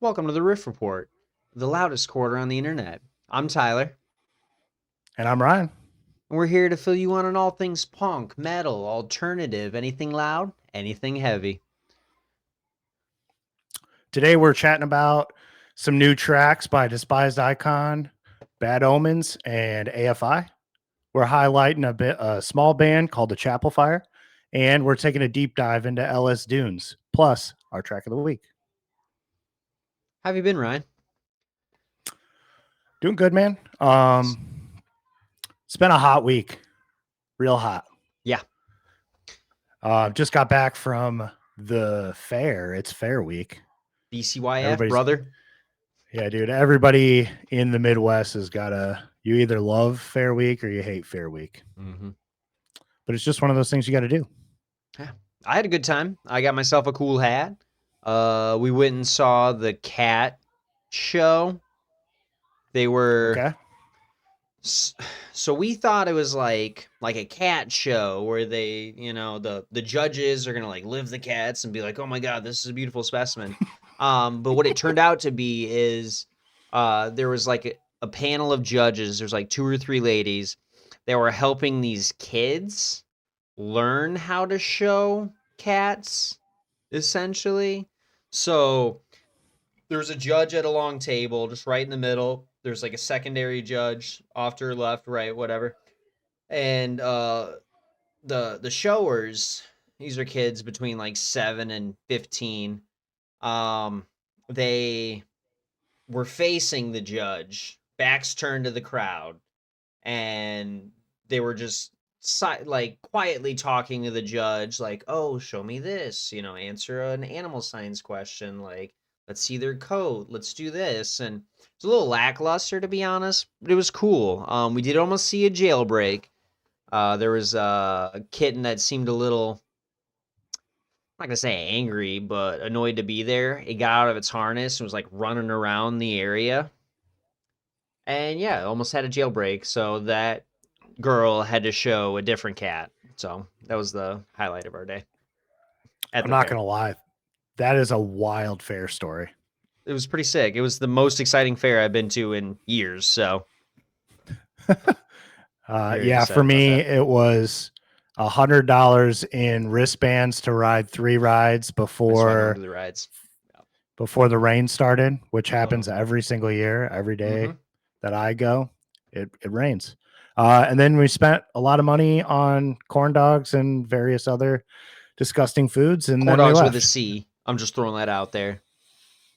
Welcome to the Riff Report, the loudest quarter on the internet. I'm Tyler, And I'm Ryan. and we're here to fill you in on all things punk, metal, alternative, anything loud, anything heavy. Today we're chatting about some new tracks by Despised Icon, Bad Omens, and AFI. We're highlighting a small band called the Chapel Fire, and we're taking a deep dive into LS Dunes, plus our track of the week. How have you been, Ryan? Doing good, man. It's been a hot week, real hot. Yeah. Just got back from the fair. It's Fair Week. BCYF, brother. Yeah, dude. Everybody in the Midwest has got you either love Fair Week or you hate Fair Week. Mm-hmm. But it's just one of those things you got to do. Yeah. I had a good time. I got myself a cool hat. We went and saw the cat show. They were... Okay. So we thought it was like a cat show where they, the judges are gonna like live the cats and be like, oh my god, this is a beautiful specimen. But what it turned out to be is there was like a panel of judges. There's like 2 or 3 ladies that were helping these kids learn how to show cats, essentially. So there's a judge at a long table, just right in the middle. There's like a secondary judge off to her left, right, whatever. And the showers, these are kids between like 7 and 15. They were facing the judge, backs turned to the crowd, and they were just like quietly talking to the judge, like, "Oh, show me this," answer an animal science question, like, "Let's see their coat, let's do this." And it's a little lackluster, to be honest, but it was cool. We did almost see a jailbreak. There was a kitten that seemed a little, I'm not gonna say angry, but annoyed to be there. It got out of its harness and was like running around the area. And yeah, almost had a jailbreak. So that girl had to show a different cat. So that was the highlight of our day at I'm the not fair. going to lie. That is a wild fair story. It was pretty sick. It was the most exciting fair I've been to in years. So very Yeah, excited for about me, that. it was $100 in wristbands to ride 3 rides That's why I don't do the rides. before the rain started, which Oh. happens every single year, every day Mm-hmm. that I go, it rains. And then we spent a lot of money on corn dogs and various other disgusting foods, and Corn then we dogs with a left. C. I'm just throwing that out there.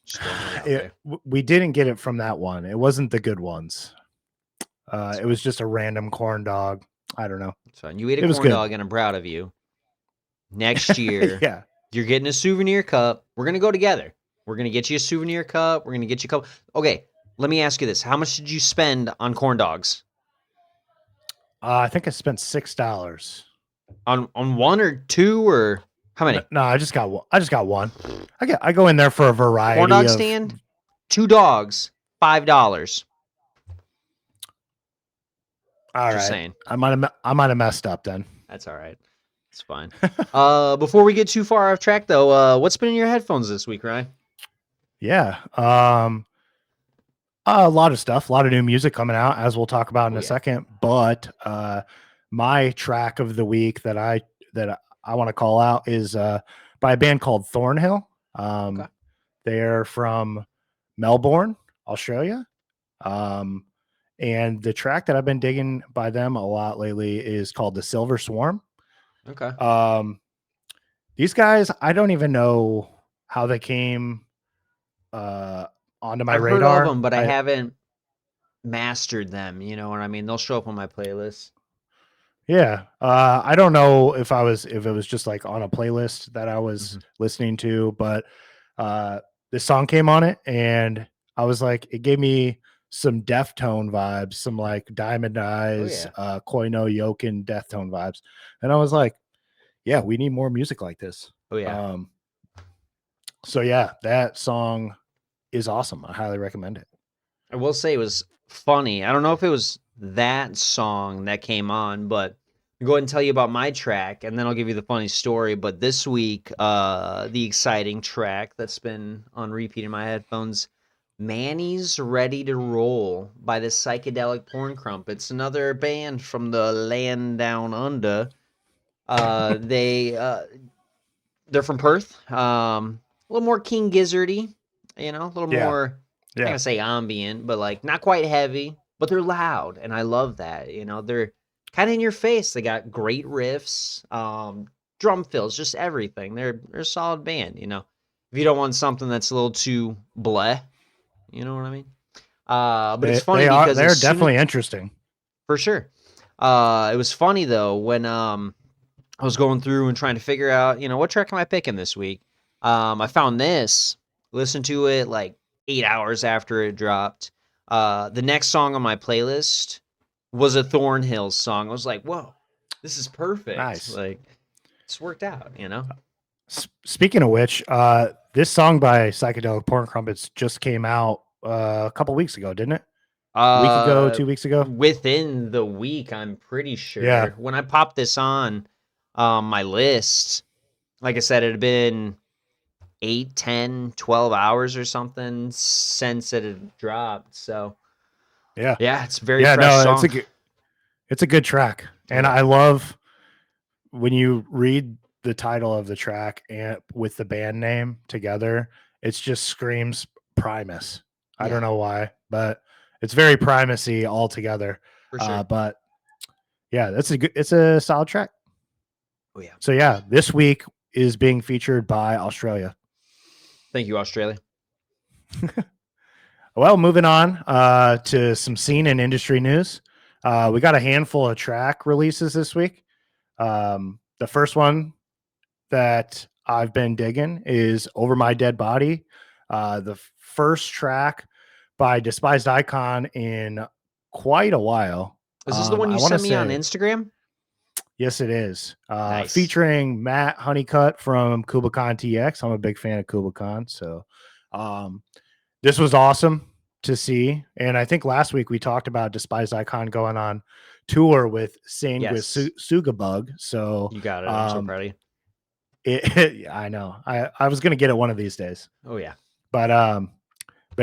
Just throwing that out there. We didn't get it from that one. It wasn't the good ones. That's It fine. was just a random corn dog. I don't know. That's fine. You ate a It was corn good. dog, and I'm proud of you. Next year, Yeah. you're getting a souvenir cup. We're gonna go together. We're gonna get you a souvenir cup. We're gonna get you a cup. Okay, let me ask you this: how much did you spend on corn dogs? I think I spent $6. On one or two or how many? No, I just got one. I just got one. I go in there for a Corn variety dog of. stand, 2 dogs, $5. All Just right, saying. I might have messed up then. That's all right. It's fine. Before we get too far off track, though, what's been in your headphones this week, Ryan? Yeah. A lot of stuff, a lot of new music coming out, as we'll talk about in Oh, a yeah. second. But my track of the week that I want to call out is by a band called Thornhill. Okay. They're from Melbourne, Australia. And the track that I've been digging by them a lot lately is called The Silver Swarm. Okay. These guys, I don't even know how they came onto my I've heard of radar. them, but I haven't mastered them. You know what I mean? They'll show up on my playlist. Yeah. I don't know if it was just like on a playlist that I was listening to, but this song came on it and I was like, it gave me some Deftone vibes, some like Diamond Eyes, Koi no Yokin Deftone vibes. And I was like, yeah, we need more music like this. Oh yeah. So yeah, that song is awesome. I highly recommend it. I will say it was funny. I don't know if it was that song that came on, but go ahead and tell you about my track, and then I'll give you the funny story. But this week, the exciting track that's been on repeat in my headphones, Manny's Ready to Roll by the Psychedelic Porn Crumpets, another band from the land down under. They're from Perth. A little more King Gizzardy, a little Yeah, more, I'm not yeah. gonna say ambient, but like not quite heavy, but they're loud, and I love that. They're kind of in your face. They got great riffs, drum fills, just everything. They're a solid band. If you don't want something that's a little too bleh, you know what I mean. But it's funny because They're as soon as, definitely interesting. for sure, it was funny though when I was going through and trying to figure out, what track am I picking this week? I found this, listened to it like 8 hours after it dropped. The next song on my playlist was a Thornhill song. I was like, whoa, this is perfect. Nice. Like, it's worked out. Speaking of which, this song by Psychedelic Porn Crumpets just came out a couple weeks ago, didn't it? A week ago, Uh, 2 weeks ago. Within the week, I'm pretty Yeah, sure. When I popped this on my list, like I said, it had been 8, 10, 12 hours or something since it had dropped. So yeah, yeah, it's a very yeah. fresh No, song. it's a good track, Oh and yeah. I love when you read the title of the track and with the band name together. It just screams Primus. I Yeah, don't know why, but it's very primacy all together. for sure. But yeah, it's a solid track. Oh yeah. So yeah, this week is being featured by Australia. Thank you, Australia. Well, moving on to some scene and industry news. We got a handful of track releases this week. The first one that I've been digging is Over My Dead Body. The first track by Despised Icon in quite a while. Is this the one I you want to sent me on say, Instagram? yes, it is. Nice. Featuring Matt Honeycutt from Kubakan TX. I'm a big fan of Kubakan. So um, this was awesome to see. And I think last week we talked about Despised Icon going on tour with Yes, Sugabug. So you got it. I'm so proud of you. I know. I was gonna get it one of these days. Oh yeah. But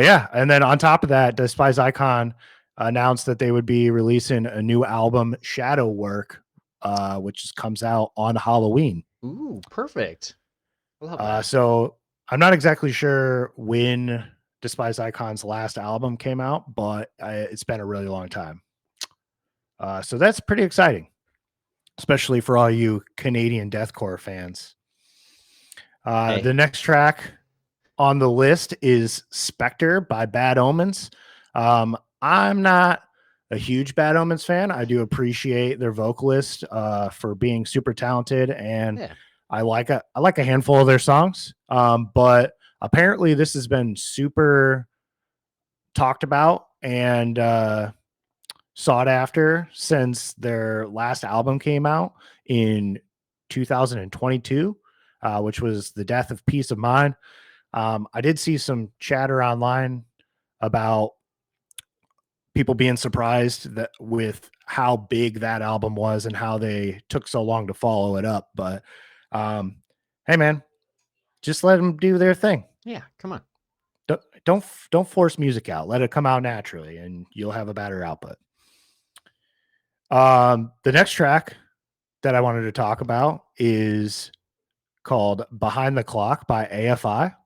yeah, and then on top of that, Despised Icon announced that they would be releasing a new album, Shadow Work, which comes out on Halloween. Ooh, perfect. I love that. So I'm not exactly sure when Despised Icon's last album came out, but it's been a really long time. So that's pretty exciting, especially for all you Canadian deathcore fans. Hey, The next track on the list is Spectre by Bad Omens. I'm not a huge Bad Omens fan. I do appreciate their vocalist for being super talented, and yeah. I like a handful of their songs. But apparently this has been super talked about and sought after since their last album came out in 2022, which was The Death of Peace of Mind. I did see some chatter online about people being surprised that with how big that album was and how they took so long to follow it up. But hey, man, just let them do their thing. Yeah, come on. Don't force music out. Let it come out naturally, and you'll have a better output. The next track that I wanted to talk about is called "Behind the Clock" by AFI.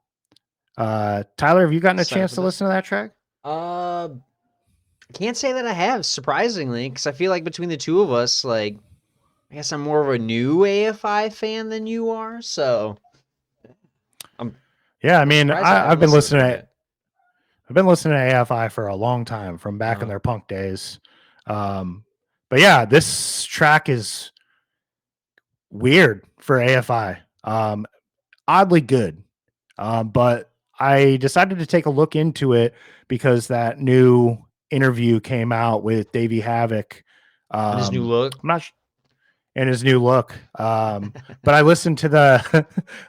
Tyler, have you gotten a Excited chance for to this. listen to that track? Can't say that I have, surprisingly, because I feel like between the two of us, like, I guess I'm more of a new AFI fan than you are. So I'm Yeah, I I'm mean, surprised I haven't listened to it yet. I've been listening to AFI for a long time, from back in Uh-huh. their punk days. But yeah, this track is weird for AFI. Oddly good. But I decided to take a look into it because that new interview came out with Davey Havoc. And his new look. I'm not and his new look. But I listened to the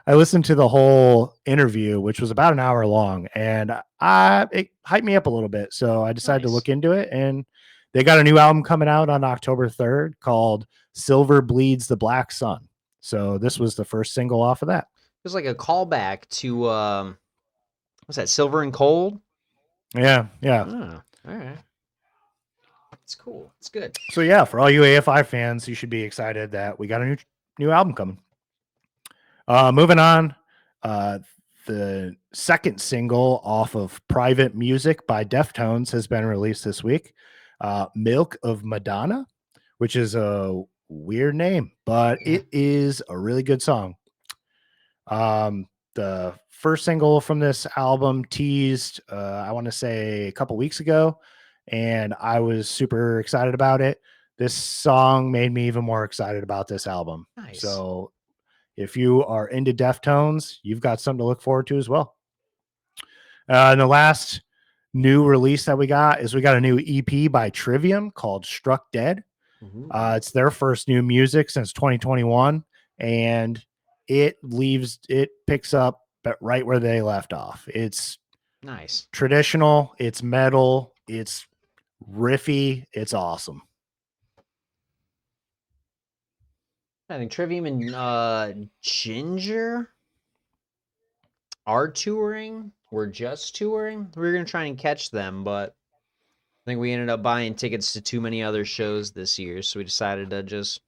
I listened to the whole interview, which was about an hour long, and it hyped me up a little bit. So I decided to Nice. look into it, and they got a new album coming out on October 3rd called Silver Bleeds the Black Sun. So this was the first single off of that. It was like a callback to what's that? Silver and Cold. Yeah, yeah. Oh, all right. It's cool. It's good. So yeah, for all you AFI fans, you should be excited that we got a new album coming. Moving on, the second single off of Private Music by Deftones has been released this week. Milk of Madonna, which is a weird name, but it is a really good song. The first single from this album teased, I want to say a couple weeks ago, and I was super excited about it. This song made me even more excited about this album. Nice. So if you are into Deftones, you've got something to look forward to as well. And the last new release that we got a new EP by Trivium called Struck Dead. It's their first new music since 2021, and it picks up right where they left off. It's nice, traditional, it's metal, it's riffy, it's awesome. I think Trivium and Ginger are touring. We're just touring. We were gonna try and catch them, but I think we ended up buying tickets to too many other shows this year, so we decided to just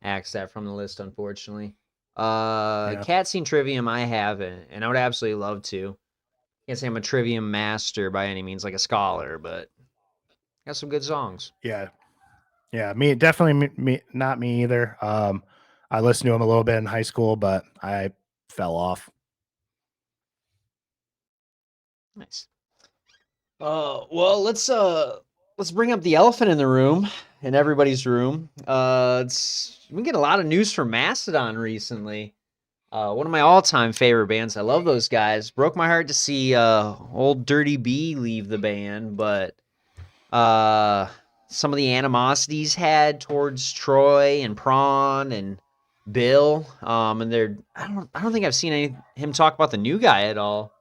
axe that from the list, unfortunately. Cat Scene Trivium I haven't, and I would absolutely love to. Can't say I'm a Trivium master by any means, like a scholar, but got some good songs. Yeah, me definitely not me either. I listened to him a little bit in high school, but I fell off. Nice. Well, let's bring up the elephant in the room, in everybody's room. We get a lot of news from Mastodon recently. One of my all-time favorite bands. I love those guys. Broke my heart to see old Dirty B leave the band, but some of the animosities had towards Troy and Prawn and Bill, and I don't think I've seen him talk about the new guy at all.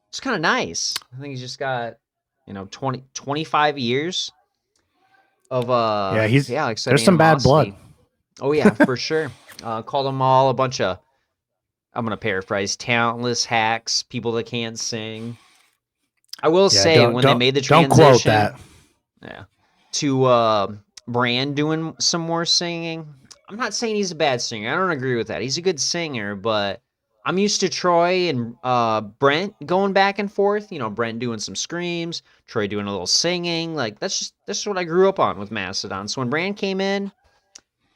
It's kind of nice. I think he's just got 25 years of like I said, there's animosity. some bad blood. Oh yeah, for sure. Called them all a bunch of, I'm gonna paraphrase, talentless hacks, people that can't sing. I will say when they made the transition, don't quote that. Yeah, to Brand doing some more singing. I'm not saying he's a bad singer. I don't agree with that. He's a good singer, but I'm used to Troy and Brent going back and forth. Brent doing some screams, Troy doing a little singing. Like that's what I grew up on with Mastodon. So when Brand came in,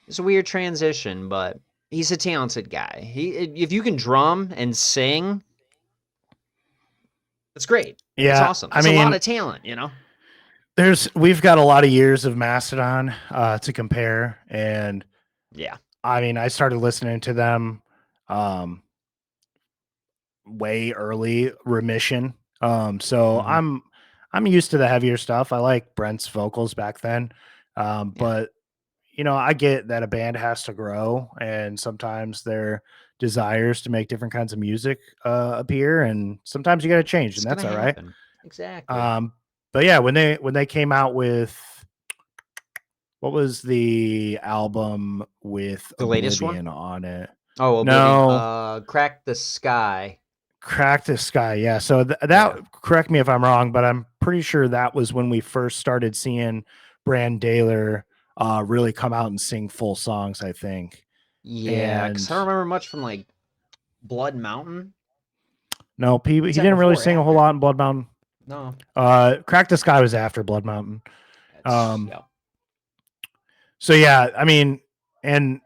it's a weird transition, but he's a talented guy. If you can drum and sing, that's great. Yeah, it's awesome. It's a lot of talent, We've got a lot of years of Mastodon to compare, and yeah, I mean, I started listening to them way early Remission. So I'm used to the heavier stuff. I like Brent's vocals back then. But I get that a band has to grow, and sometimes their desires to make different kinds of music appear, and sometimes you got to change, and that's all right. Exactly. But yeah, when they came out with, what was the album with the latest one on it? Oh, Oblivion. No, Crack the Sky. Crack the Sky, yeah. So correct me if I'm wrong, but I'm pretty sure that was when we first started seeing Brand Daler really come out and sing full songs, I think. Yeah, because I don't remember much from like Blood Mountain. No, he didn't really sing a whole lot in Blood Mountain. No. Crack the Sky was after Blood Mountain. So yeah, I mean, and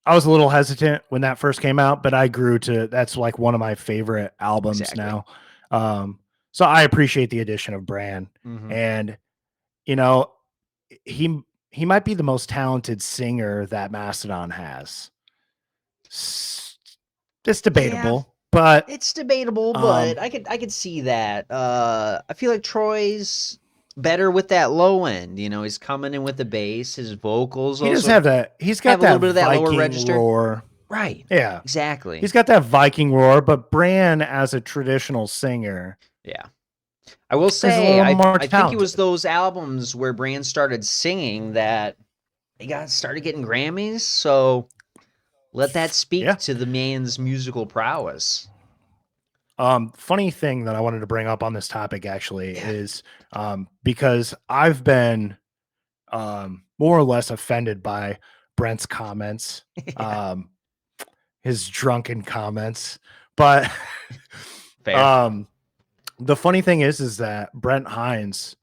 I was a little hesitant when that first came out, but I grew to, that's like one of my favorite albums now. So I appreciate the addition of Brand, and he might be the most talented singer that Mastodon has. It's debatable, but it's debatable, but I could see that. I feel like Troy's better with that low end. He's coming in with the bass, his vocals. He does have that. He's got that Viking that lower register roar. Right. Yeah. Exactly. He's got that Viking roar, but Bran as a traditional singer. Yeah. I will He's a say, little more I think it was talented. those albums where Brand started singing that they got started getting Grammys. So let that speak Yeah. to the man's musical prowess. Funny thing that I wanted to bring up on this topic actually Yeah. is because I've been more or less offended by Brent's comments, Yeah. um, his drunken comments. But Fair. um, the funny thing is that Brent Hines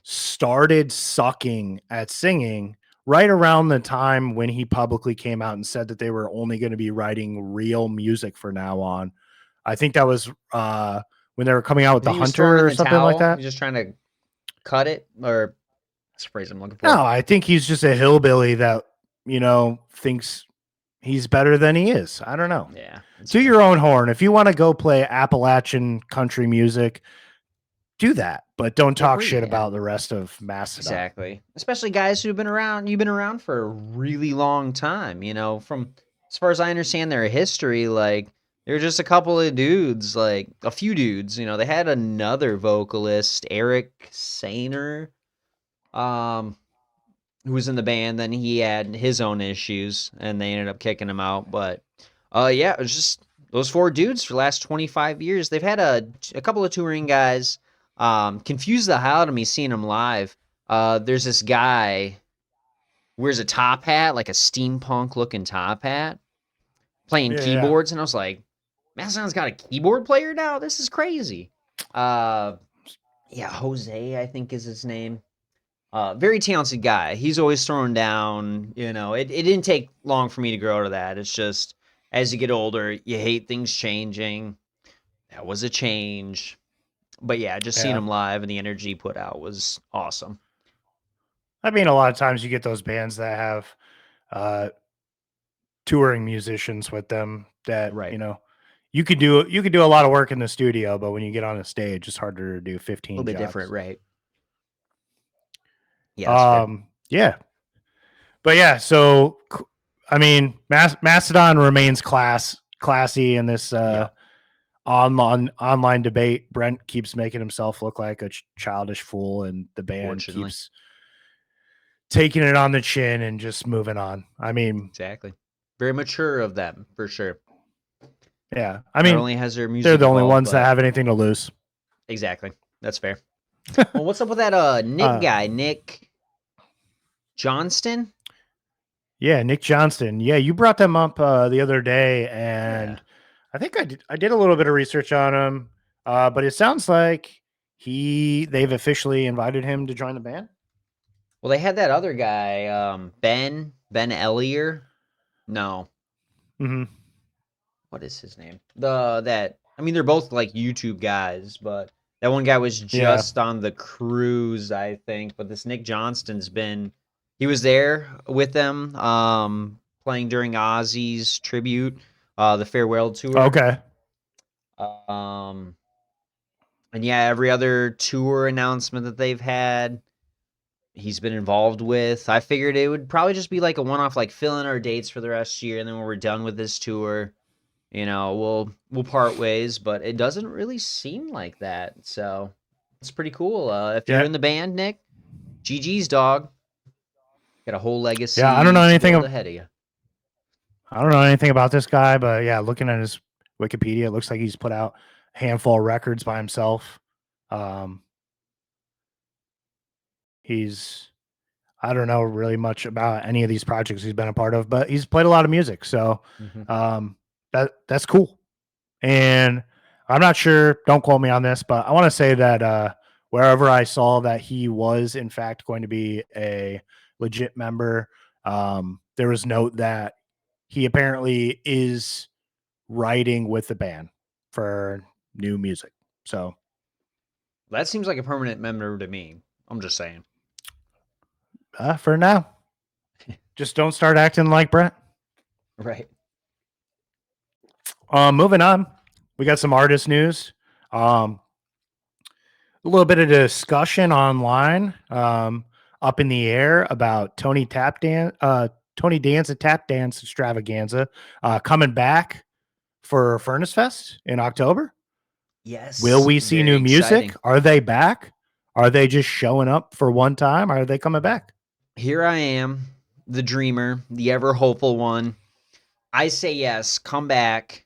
started sucking at singing right around the time when he publicly came out and said that they were only going to be writing real music for now on. I think that was when they were coming out with You think The he was throwing Hunter in or the something like towel? that. He's just trying to cut it, or that's the phrase I'm looking for. No, I think he's just a hillbilly that, thinks he's better than he is. I don't know. Yeah, that's To fair. your own horn. If you want to go play Appalachian country music, do that, but don't talk Agree. shit Yeah. about the rest of Mastodon. Exactly. Especially guys who've been around, you've been around for a really long time, from as far as I understand their history, like they're just a couple of dudes, like a few dudes, they had another vocalist, Eric Sainer, um, who was in the band, then he had his own issues and they ended up kicking him out. But yeah, it was just those four dudes for the last 25 years. They've had a couple of touring guys. Confused the hell out of me seeing them live. There's this guy wears a top hat, like a steampunk looking top hat, playing Yeah, yeah. keyboards, and I was like, Mastodon's got a keyboard player now. This is crazy. Uh, yeah, Jose, I think is his name. Very talented guy. He's always throwing down. It didn't take long for me to grow to that. It's just as you get older, you hate things changing. That was a change. But yeah, just seeing Yeah. him live and the energy put out was awesome. I mean, a lot of times you get those bands that have uh, touring musicians with them that, Right. you could do a lot of work in the studio, but when you get on a stage, it's harder to do A 15 little bit different, jobs. right? Yeah, that's fair. Yeah. But yeah, so I mean, Mastodon remains classy in this Yeah, online debate. Brent keeps making himself look like a childish fool, and the band unfortunately. keeps taking it on the chin and just moving on. I mean, Exactly. Very mature of them, for sure. yeah. I Not mean, only has their they're music the only evolved, ones that but have anything to lose. exactly. That's fair. Well, what's up with that Nick uh, guy, Nick Johnston? yeah, Nick Johnston. Yeah, you brought them up the other day, Yeah. and I think I did a little bit of research on him. But it sounds like they've officially invited him to join the band. Well, they had that other guy, Ben Ellier. No, Hmm. what is his name? I mean, they're both like YouTube guys, but that one guy was Yeah. just on the cruise, I think. But this Nick Johnston's he was there with them, playing during Ozzy's tribute, the farewell tour. Okay. Um, and yeah, every other tour announcement that they've had, he's been involved with. I figured it would probably just be like a one-off, like fill in our dates for the rest of the year, and then when we're done with this tour, we'll part ways. But it doesn't really seem like that, so it's pretty cool. If you're Yeah. in the band, Nick, GG's dog, got a whole Yeah. I don't know legacy to anything. build ahead of you. I don't know anything about this guy, but yeah, looking at his Wikipedia, it looks like he's put out a handful of records by himself. Um, he's I don't know really much about any of these projects he's been a part of, but he's played a lot of music, so Hmm. um, that's cool. And I'm not sure, don't quote me on this, but I want to say that wherever I saw that he was in fact going to be a legit member, there was note that he apparently is writing with the band for new music. So That seems like a permanent member to me. I'm just saying. for now, just don't start acting like Brent. Right. Moving on, we got some artist news. Um, a little bit of discussion online, up in the air about Tony Dance and Tap Dance Extravaganza, coming back for Furnace Fest in October. Will Yes, we see very new music? exciting. Are they back? Are they just showing up for one time? Are they coming back? Here I am, the dreamer, the ever hopeful one. I say yes, come back,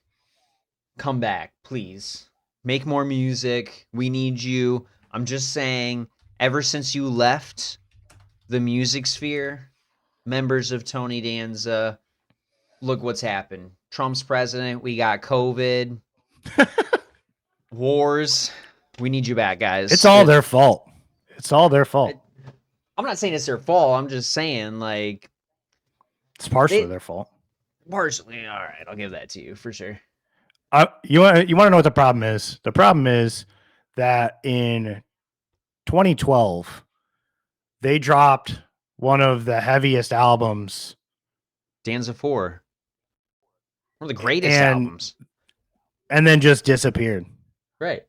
please. Make more music. We need you. I'm just saying, ever since you left the music sphere, members of Tony Danza, look what's happened. Trump's president, we got COVID, wars. We need you back, It's guys. all their fault. It's all their fault. I'm not saying it's their fault. I'm just saying, like, It's partially they their fault. partially. All right, I'll give that to you for sure. You want to know what the problem is? The problem is that in 2012 they dropped one of the heaviest albums, Danza 4, one of the greatest and albums. then just disappeared. Right.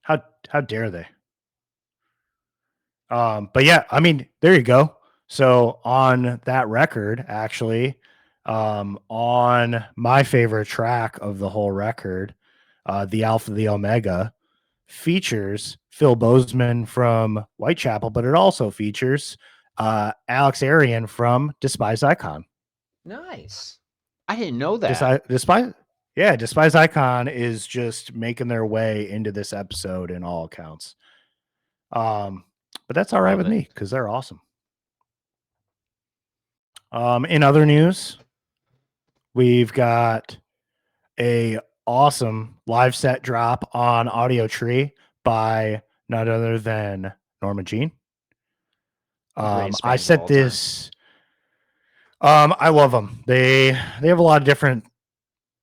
How dare they? But yeah, I mean, there you go. So on that record, actually, on my favorite track of the whole record, the Alpha the Omega, features Phil Bozeman from Whitechapel, but it also features Alex Arian from Despise Icon. Nice. I didn't know that. Despise Icon is just making their way into this episode in all accounts. But that's all right Love with it. me because they're awesome. In other news, we've got a awesome live set drop on Audiotree by none other than Norma Jean. Greatest I bands of said all time. this. I love them. They have a lot of different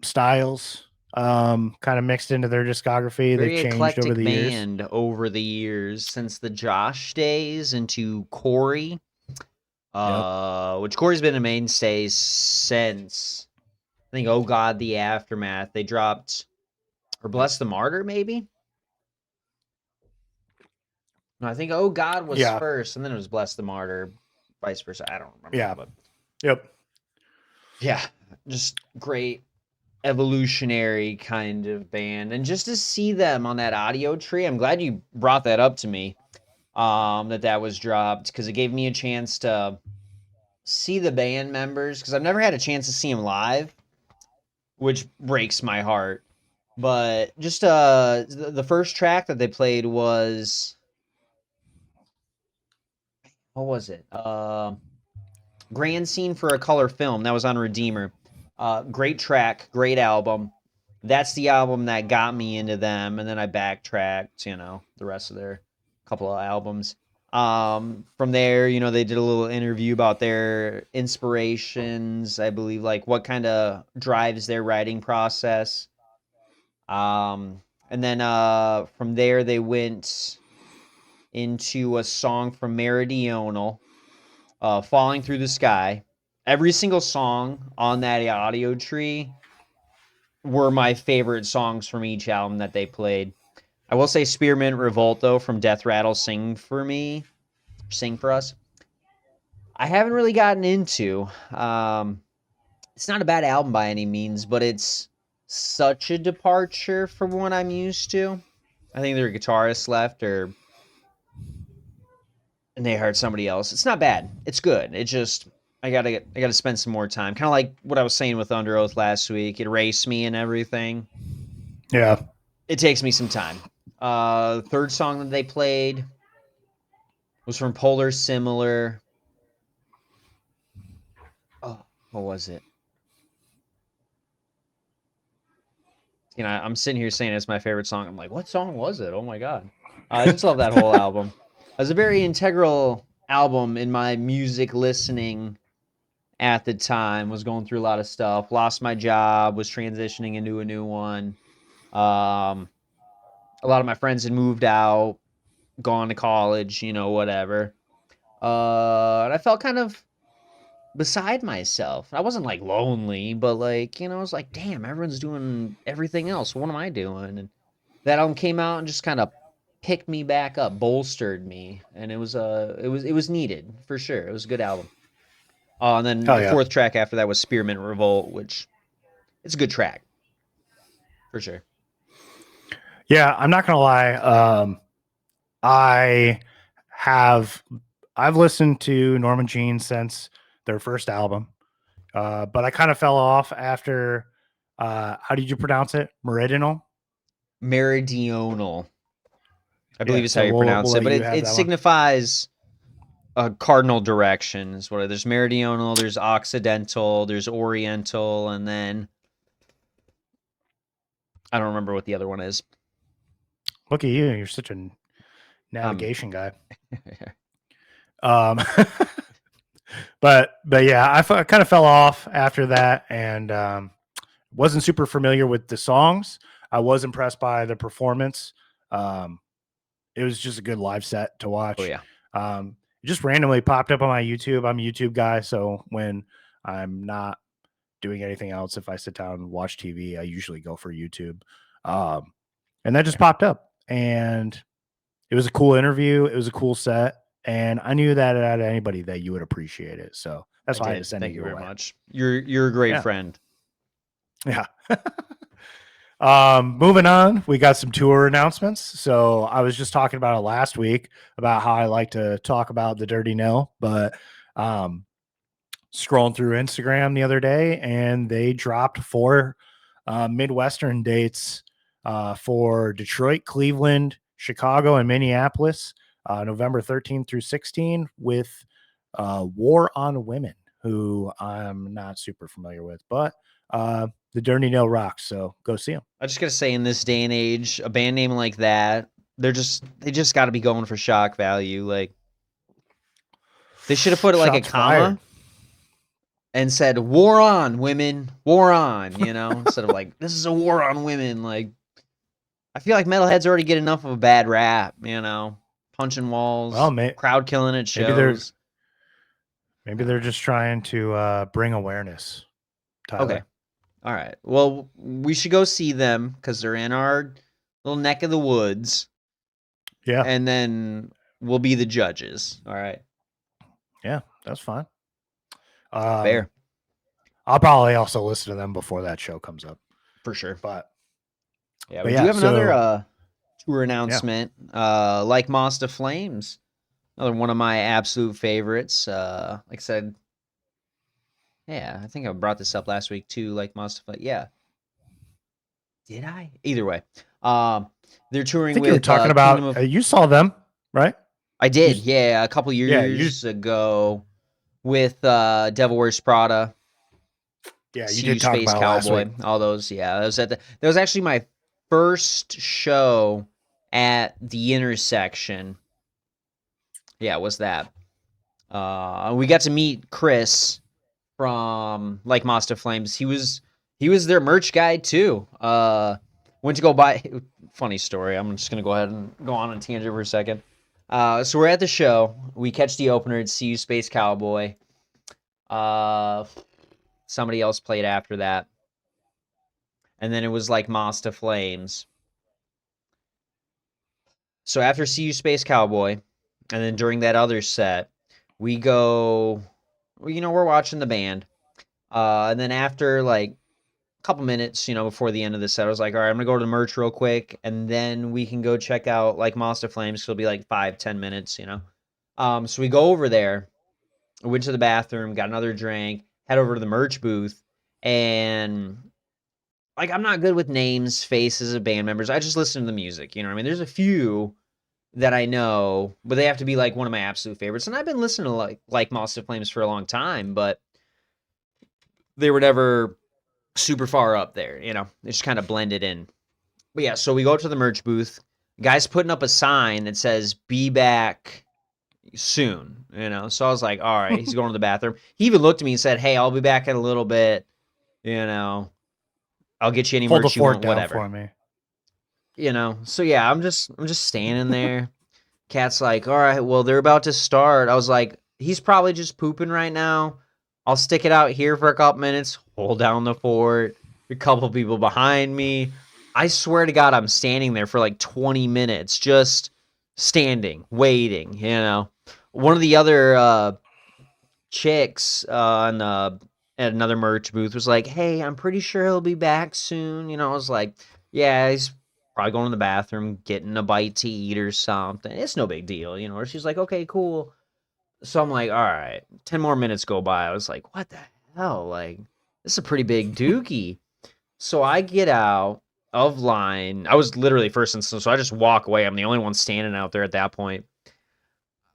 styles, kind of mixed into their discography. They've Very changed over eclectic the years. band over the years since the Josh days into Corey. Yep. Which Corey's been a mainstay since I think Oh God the Aftermath. They dropped or Bless the Martyr, maybe? No, I think Oh God was Yeah. first, and then it was Bless the Martyr, vice versa. I don't remember, Yeah. but Yep. yeah, just great evolutionary kind of band. And just to see them on that Audiotree, I'm glad you brought that up to me. That was dropped because it gave me a chance to see the band members because I've never had a chance to see them live, which breaks my heart. But just the first track that they played was what was it? Grand Scene for a Color Film. That was on Redeemer. Great track, great album. That's the album that got me into them, and then I backtracked, the rest of their couple of albums. From there, they did a little interview about their inspirations, I believe, like what kind of drives their writing process. And then from there, they went into a song from Meridional, Falling Through the Sky. Every single song on that Audiotree were my favorite songs from each album that they played. I will say Spearmint Revolt, though, from Death Rattle Sing for Us. I haven't really gotten into. It's not a bad album by any means, but it's such a departure from what I'm used to. I think their guitarist left, and they hired somebody else. It's not bad. It's good. It just I gotta spend some more time. Kind of like what I was saying with Under Oath last week. It erased me and everything. Yeah. It takes me some time. Third song that they played was from Polar Similar. Oh, what was it? I'm sitting here saying it's my favorite song. I'm like, what song was it? Oh my god. I just love that whole album. It was a very integral album in my music listening at the time. Was going through a lot of stuff. Lost my job. Was transitioning into a new one. Um, a lot of my friends had moved out, gone to college, whatever. And I felt kind of beside myself. I wasn't like lonely, but like, I was like, damn, everyone's doing everything else. What am I doing? And that album came out and just kind of picked me back up, bolstered me, and it was needed for sure. It was a good album. And then Oh the yeah. fourth track after that was Spearmint Revolt, which it's a good track for sure. Yeah, I'm not gonna lie. I have I've listened to Norma Jean since their first album, but I kind of fell off after. How did you pronounce it? Meridional. Meridional, I believe Yeah, is how so you we'll pronounce it, let but you it, have it that one. signifies a cardinal direction. Is what there's meridional, there's occidental, there's oriental, and then I don't remember what the other one is. Look at you, you're such a Um, navigation guy. Um, but yeah, I kind of fell off after that, and wasn't super familiar with the songs. I was impressed by the performance. Um, it was just a good live set to oh watch. yeah, It just randomly popped up on my YouTube. I'm a YouTube guy, so when I'm not doing anything else, if I sit down and watch TV, I usually go for YouTube. Um, and that just yeah. popped up, and it was a cool interview. It was a cool set, and I knew that out of anybody that you would appreciate it. So I that's why I had to did. send it Thank you your very way. much. You're a great Yeah, friend. yeah. Moving on, we got some tour announcements. So I was just talking about it last week about how I like to talk about the Dirty Nil, but um, scrolling through Instagram the other day, and they dropped 4 Midwestern dates for Detroit, Cleveland, Chicago, and Minneapolis, November 13th through 16, with War on Women, who I'm not super familiar with, but the Dirty Nil rocks. So go see them. I just gotta say, in this day and age, a band name like that, they just got to be going for shock value. Like they should have put like a Shots fired. comma and said "War on women, war on," instead of like "This is a war on women." Like I feel like metalheads already get enough of a bad rap, punching Well, walls, crowd killing at maybe they're shows. maybe I don't they're know. just trying to bring awareness, Okay, Tyler. all right. Well, we should go see them because they're in our little neck of the woods, Yeah, and then we'll be the judges. All right, yeah, that's fine. Um, fair I'll probably also listen to them before that show comes up. for sure. But Yeah, but we do yeah, have another so tour yeah, announcement. Like Moss to Flames, another one of my absolute favorites. Like I said, yeah, I think I brought this up last week too. Like Moss to Flames, yeah. Did I? Either way, um, they're I touring think you were with talking Kingdom about of. you saw them, right? I You did, yeah, a couple yeah, you years ago with Devil Wears Prada, yeah, you See You did talk Space about it last week. Cowboy, all those. Yeah, that was actually my first show at the intersection. Yeah, it was that. We got to meet Chris from Like Moss to Flames. He was their merch guy too. Went to go buy. Funny story. I'm just gonna go ahead and go on a tangent for a second. So we're at the show. We catch the opener at See You Space Cowboy. Uh, Somebody else played after that, and then it was Like Moss to Flames. So after See You Space Cowboy, and then during that other set, we go. We're watching the band. And then after like a couple minutes, before the end of the set, I was like, all right, I'm gonna go to the merch real quick, and then we can go check out like Monster Flames. So it'll be like 5-10 minutes. So we go over there, went to the bathroom, got another drink, head over to the merch booth, and like I'm not good with names, faces of band members. I just listen to the music. You know what I mean? There's a few that I know, but they have to be like one of my absolute favorites. And I've been listening to like Monster Flames for a long time, but they were never super far up there, It just kind of blended in. But yeah, so we go to the merch booth. Guy's putting up a sign that says "Be back soon." So I was like, all right, he's going to the bathroom. He even looked at me and said, "Hey, I'll be back in a little bit. You know, I'll get you any Hold the merch you fort want, down whatever." for me. So yeah, I'm just standing there. Cat's like, all right, well, they're about to start. I was like, he's probably just pooping right now. I'll stick it out here for a couple minutes, hold down the fort. A couple people behind me. I swear to God, I'm standing there for like 20 minutes, just standing, waiting. One of the other chicks at another merch booth was like, hey, I'm pretty sure he'll be back soon. I was like, yeah, he's probably going to the bathroom, getting a bite to eat or something. It's no big deal, you know. Or she's like, okay, cool. So I'm like, all right, 10 more minutes go by. I was like, what the hell? Like, this is a pretty big dookie. So I get out of line. I was literally first and so I just walk away. I'm the only one standing out there at that point.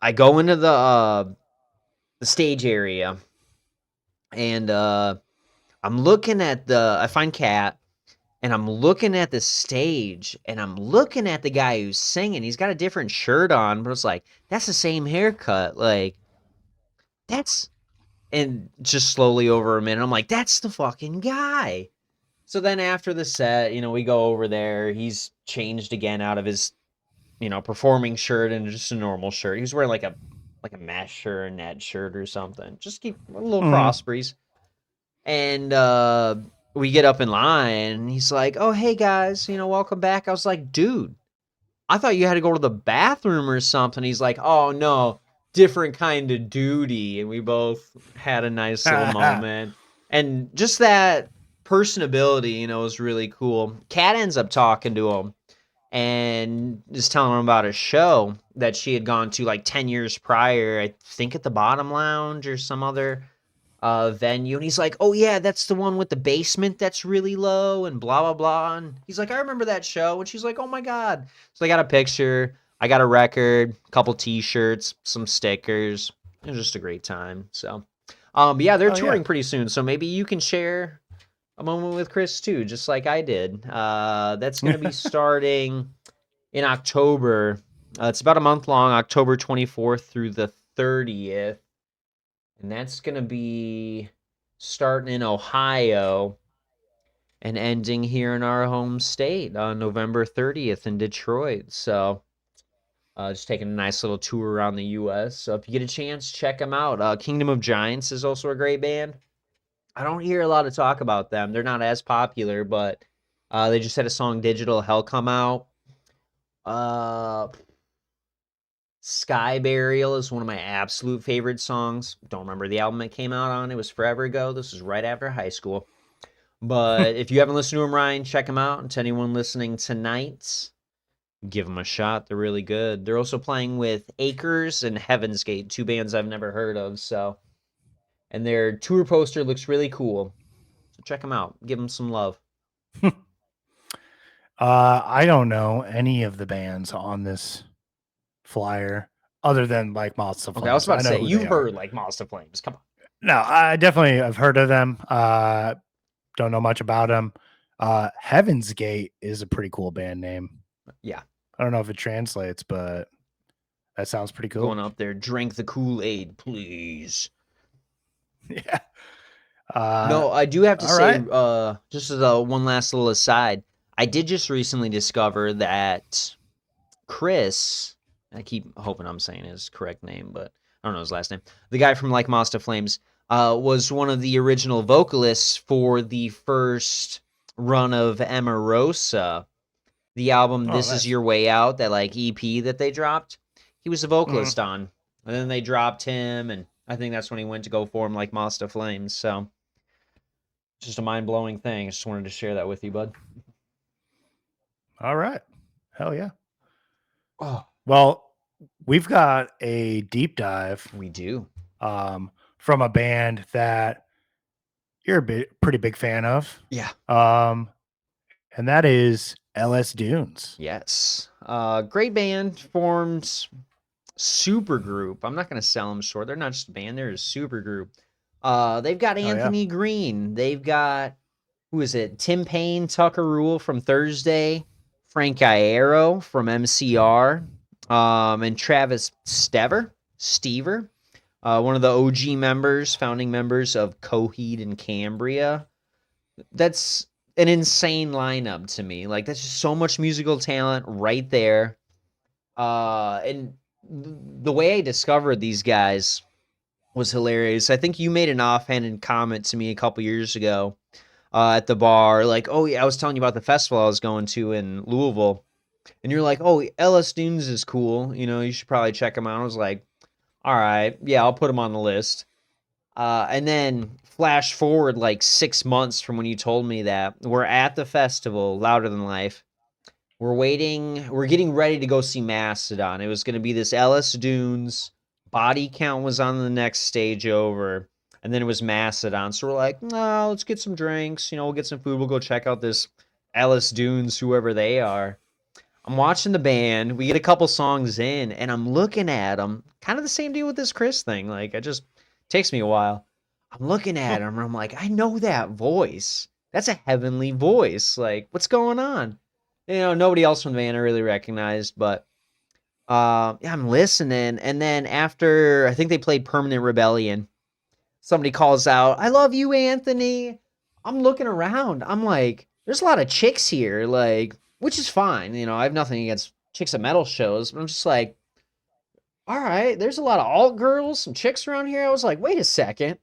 I go into the stage area and I'm looking at I find Kat and I'm looking at the stage and I'm looking at the guy who's singing. He's got a different shirt on, but it's like, that's the same haircut. Like, that's, and just slowly over a minute, I'm like, that's the fucking guy. So then after the set, you know, we go over there. He's changed again out of his, you know, performing shirt and just a normal shirt. He was wearing like a mesh or a net shirt or something. Just keep a little Mhm. cross breeze. And we get up in line and he's like, "Oh, hey guys, you know, welcome back." I was like, "Dude, I thought you had to go to the bathroom or something." He's like, "Oh no, different kind of duty." And we both had a nice little moment. And just that personability, you know, was really cool. Kat ends up talking to him and is telling him about a show that she had gone to like 10 years prior, I think at the Bottom Lounge or some other venue. And he's like, "Oh yeah, that's the one with the basement that's really low and blah blah blah." And he's like, "I remember that show." And she's like, "Oh my god." So I got a picture, I got a record, a couple t-shirts, some stickers. It was just a great time. So but yeah, they're Oh yeah. touring pretty soon, so maybe you can share a moment with Chris too, just like I did. That's going to be starting in October. It's about a month long, October 24th through the 30th. And that's going to be starting in Ohio and ending here in our home state on November 30th in Detroit. So just taking a nice little tour around the U.S. So if you get a chance, check them out. Kingdom of Giants is also a great band. I don't hear a lot of talk about them. They're not as popular, but they just had a song "Digital Hell" come out. Uh, Sky Burial is one of my absolute favorite songs. Don't remember the album it came out on. It was forever ago. This was right after high school. But if you haven't listened to them, Ryan, check them out. And to anyone listening tonight, give them a shot. They're really good. They're also playing with Acres and Heaven's Gate, two bands I've never heard of. So, and their tour poster looks really cool. So check them out. Give them some love. I don't know any of the bands on this flyer other than like Moths to Okay, I was Flames. about I to know say who you've they are. heard like Monster Flames. Come on. No, I definitely have heard of them. Don't know much about them. Heaven's Gate is a pretty cool band name. Yeah, I don't know if it translates, but that sounds pretty going cool. up there. Drink the Kool-Aid, please. Yeah. No, I do have to All say, right. just as a one last little aside, I did just recently discover that Chris, I keep hoping I'm saying his correct name, but I don't know his last name. The guy from Like Moss to Flames was one of the original vocalists for the first run of Emarosa, the album Oh, This Is nice. Your Way Out, that like EP that they dropped. He was a Mhm. vocalist on. And then they dropped him, and I think that's when he went to go form Like Moss to Flames. So just a mind blowing thing. I just wanted to share that with you, bud. All right. Hell yeah. Oh, Well, we've got a deep dive we do. from a band that you're pretty big fan of. Yeah. Um, and that is LS Dunes. Yes. Great band formed super group. I'm not going to sell them short. They're not just a band, they're a super group. They've got Oh yeah. Anthony Green. They've got, who is it? Tim Payne, Tucker Rule from Thursday, Frank Iero from MCR, and Travis Stever, one of the OG members, founding members of Coheed and Cambria. That's an insane lineup to me. Like, that's just so much musical talent right there. And the way I discovered these guys was hilarious. I think you made an offhanded comment to me a couple years ago at the bar, like, "Oh yeah, I was telling you about the festival I was going to in Louisville," and you're like, "Oh, LS Dunes is cool. You know, you should probably check them out." I was like, "All right, yeah, I'll put them on the list." And then flash forward like 6 months from when you told me that we're at the festival, Louder Than Life. We're getting ready to go see Mastodon. It was going to be this Ellis Dunes. Body Count was on the next stage over, and then it was Mastodon. So we're like, no, let's get some drinks. We'll get some food. We'll go check out this Ellis Dunes, whoever they are. I'm watching the band. We get a couple songs in, and I'm looking at them. Kind of the same deal with this Chris thing. Like, it just takes me a while. I'm looking at him, and I'm like, I know that voice. That's a heavenly voice. Like, what's going on? Nobody else from the band I really recognized, but yeah, I'm listening. And then after, I think they played Permanent Rebellion, somebody calls out, I love you, Anthony. I'm looking around. I'm like, there's a lot of chicks here, like, which is fine. I have nothing against chicks at metal shows, but I'm just like, all right, there's a lot of alt girls, some chicks around here. I was like, wait a second.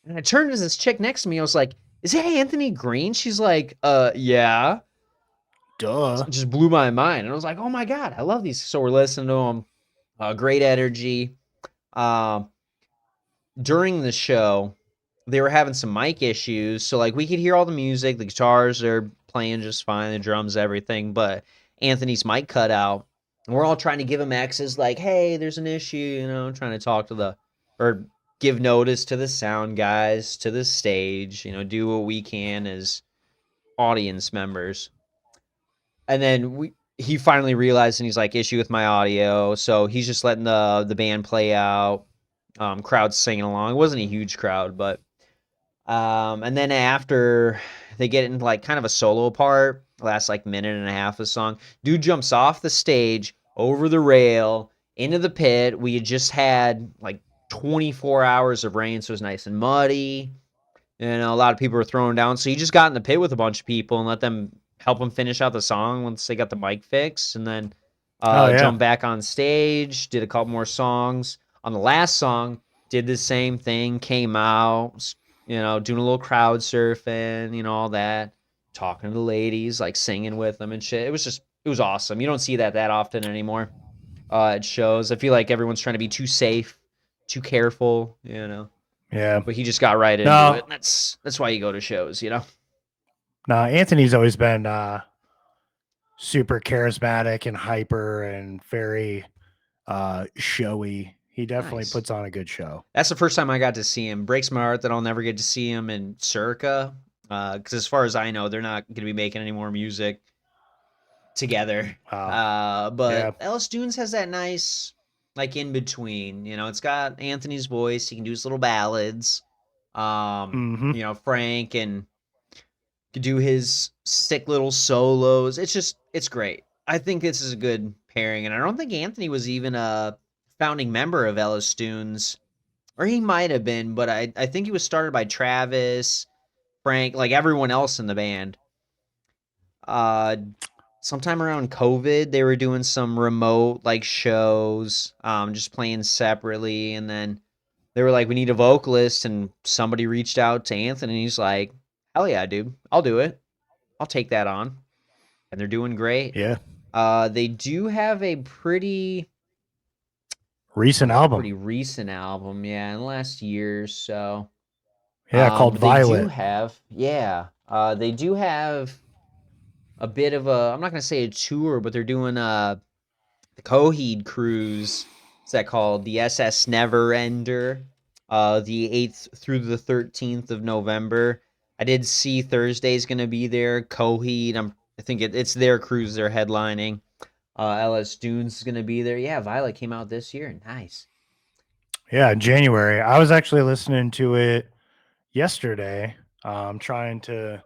And I turned to this chick next to me. I was like, is that Anthony Green? She's like, yeah. Duh. It just blew my mind. And I was like, oh my God, I love these. So we're listening to them. Great energy. Um, During the show, they were having some mic issues. So, like, we could hear all the music. The guitars are playing just fine, the drums, everything. But Anthony's mic cut out. And we're all trying to give him X's, like, hey, there's an issue, trying to talk to or give notice to the sound guys, to the stage, do what we can as audience members. And then he finally realized, and he's like, issue with my audio. So he's just letting the band play out. Crowd singing along. It wasn't a huge crowd, but and then after they get into like kind of a solo part, lasts like minute and a half of song. Dude jumps off the stage, over the rail, into the pit. We had just had like 24 hours of rain, so it was nice and muddy. A lot of people were throwing down. So he just got in the pit with a bunch of people and let them help him finish out the song once they got the mic fixed, and then Oh yeah. jumped back on stage, did a couple more songs. On the last song, did the same thing, came out, doing a little crowd surfing, all that, talking to the ladies, like singing with them and shit. It was awesome. You don't see that often anymore. At shows, I feel like everyone's trying to be too safe, too careful. Yeah. But he just got right into it. And that's why you go to shows. No, Anthony's always been super charismatic and hyper and very showy. He definitely Nice. puts on a good show. That's the first time I got to see him. Breaks my heart that I'll never get to see him in Circa. Because as far as I know, they're not going to be making any more music together. But Ellis Dunes has that nice, like, in between. It's got Anthony's voice. He can do his little ballads. Frank and could do his sick little solos. It's great. I think this is a good pairing. And I don't think Anthony was even a founding member of Ellis Dunes. Or he might have been, but I think he was started by Travis, Frank, like everyone else in the band. Sometime around COVID, they were doing some remote like shows, just playing separately, and then they were like, "We need a vocalist," and somebody reached out to Anthony, and he's like, "Hell yeah, dude, I'll do it. I'll take that on," and they're doing great. Yeah. They do have a pretty recent album, yeah, in the last year or so. Yeah, called Violet. They do have a bit of a, I'm not going to say a tour, but they're doing the Coheed cruise. What's that called? The SS Neverender. The 8th through the 13th of November. I did see Thursday's going to be there. Coheed, I think it's their cruise they're headlining. Ellis Dunes is going to be there. Yeah, Violet came out this year. Nice. Yeah, in January. I was actually listening to it yesterday. Trying to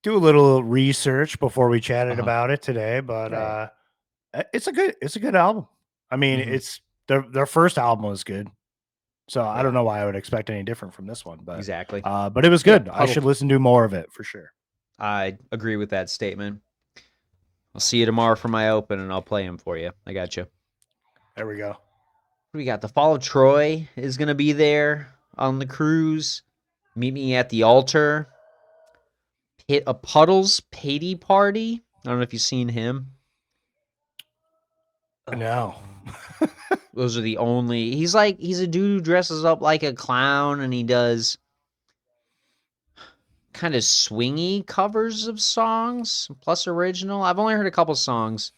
do a little research before we chatted about it today, but right. It's a good album. I mean, it's their first album was good. So I don't know why I would expect any different from this one, but exactly. But it was good. Yeah, I should listen to more of it for sure. I agree with that statement. I'll see you tomorrow for my open, and I'll play him for you. I got you. There we go. We got The Fall of Troy is going to be there on the cruise. Meet Me at the Altar. A Puddles Pity Party. I don't know if you've seen him. No. Those are the only. He's a dude who dresses up like a clown, and he does kind of swingy covers of songs plus original. I've only heard a couple songs.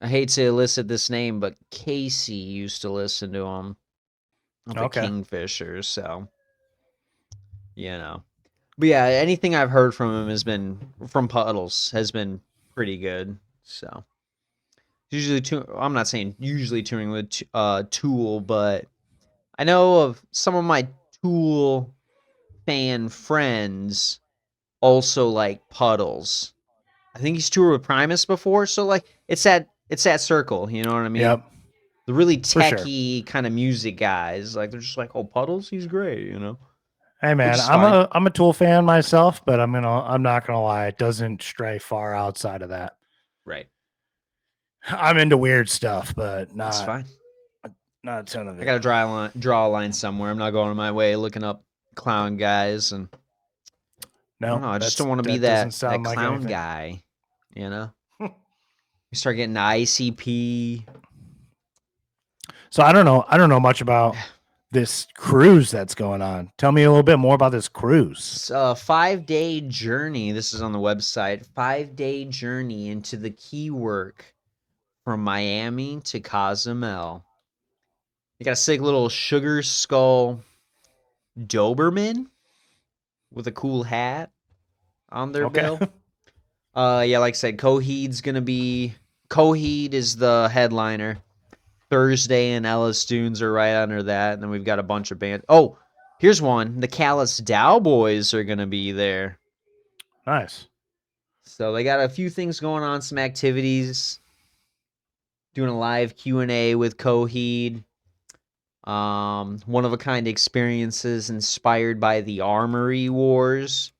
I hate to elicit this name, but Casey used to listen to them of the Okay. Kingfishers, so you know. But yeah, anything I've heard from him has been from Puddles has been pretty good. So usually, I'm not saying usually touring with Tool, but I know of some of my Tool fan friends also like Puddles. I think he's toured with Primus before, so like it's that circle. You know what I mean? Yep. The really For sure. techie kind of music guys, like they're just like, oh, Puddles, he's great. Hey Which man, is fine. I'm a Tool fan myself, but I'm not gonna lie, it doesn't stray far outside of that. Right. I'm into weird stuff, but That's fine. not a ton of I it. gotta draw a line somewhere. I'm not going my way looking up clown guys, and I don't No, know. I just don't want to be that doesn't that sound like clown anything. guy. You know, you start getting the ICP. So I don't know much about this cruise that's going on. Tell me a little bit more about this cruise. It's a 5-day journey. This is on the website. 5-day journey into the key work from Miami to Cozumel. You got a sick little sugar skull Doberman with a cool hat on their Okay. bill. Yeah, like I said, Coheed is the headliner. Thursday and Ellis Dunes are right under that, and then we've got a bunch of bands. Oh, here's one. The Callous Dowboys are gonna be there. Nice. So they got a few things going on, some activities. Doing a live Q&A with Coheed. One of a kind experiences inspired by the Armory Wars.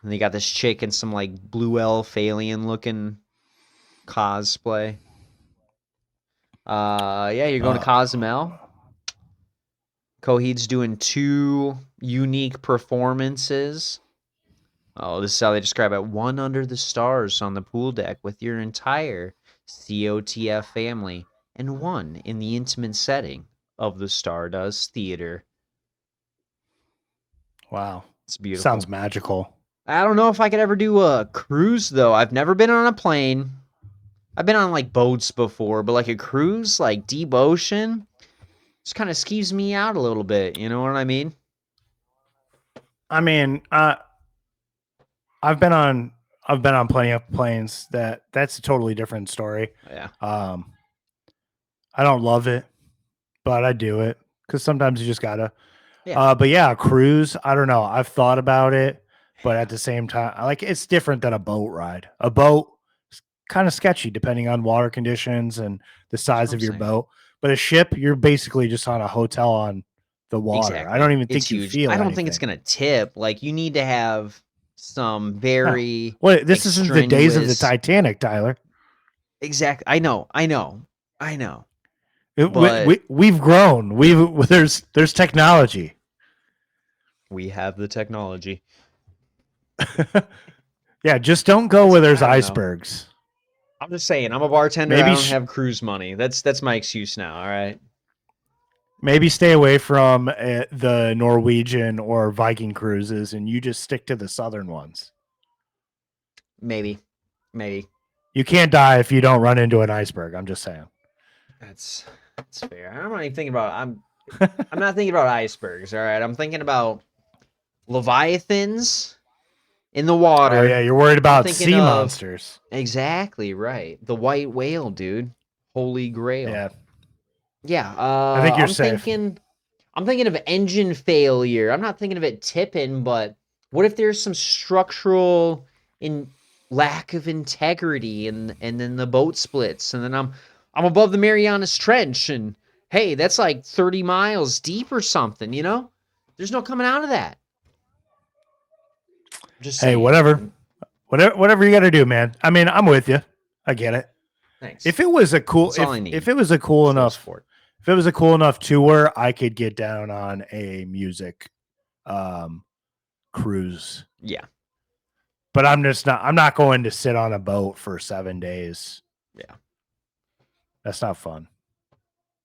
And they got this chick in some like blue elf alien looking cosplay. Yeah, you're going to Cozumel. Coheed's doing 2 unique performances. Oh, this is how they describe it. 1 under the stars on the pool deck with your entire COTF family, and 1 in the intimate setting of the Stardust Theater. Wow. It's beautiful. Sounds magical. I don't know if I could ever do a cruise, though. I've never been on a plane. I've been on, like, boats before, but, like, a cruise, like, deep ocean, just kind of skeeves me out a little bit. You know what I mean? I mean, I've been on plenty of planes that's a totally different story. Yeah. I don't love it, but I do it because sometimes you just gotta. Yeah. But yeah, a cruise, I don't know. I've thought about it, but at the same time, like it's different than a boat ride. A boat is kind of sketchy depending on water conditions and the size of your boat. But a ship, you're basically just on a hotel on the water. Exactly. I don't even It's think you huge. feel I don't anything. think it's gonna tip. Like you need to have some very Well, this isn't the days of the extraneous- Titanic, Tyler. Exactly. I know. We've grown. There's technology. We have the technology. Yeah, just don't go where there's I don't know. icebergs. I'm just saying, I'm a bartender. Maybe I don't have cruise money. That's my excuse now. All right. Maybe stay away from the Norwegian or Viking cruises, and you just stick to the southern ones. Maybe. You can't die if you don't run into an iceberg. I'm just saying. That's fair. I'm not even thinking about. I'm not thinking about icebergs. All right. I'm thinking about leviathans in the water. Oh yeah, you're worried about sea monsters. Exactly right. The white whale, dude. Holy grail. Yeah. Yeah. I think you're safe. I'm thinking of engine failure. I'm not thinking of it tipping, but what if there's some structural lack of integrity and then the boat splits and then I'm above the Marianas Trench and hey, that's like 30 miles deep or something, you know? There's no coming out of that. Just saying. Hey, whatever you got to do, man. I mean, I'm with you. I get it. Thanks. If it was a cool, if it was a cool enough tour, I could get down on a music cruise. Yeah. But I'm not going to sit on a boat for 7 days. Yeah. That's not fun.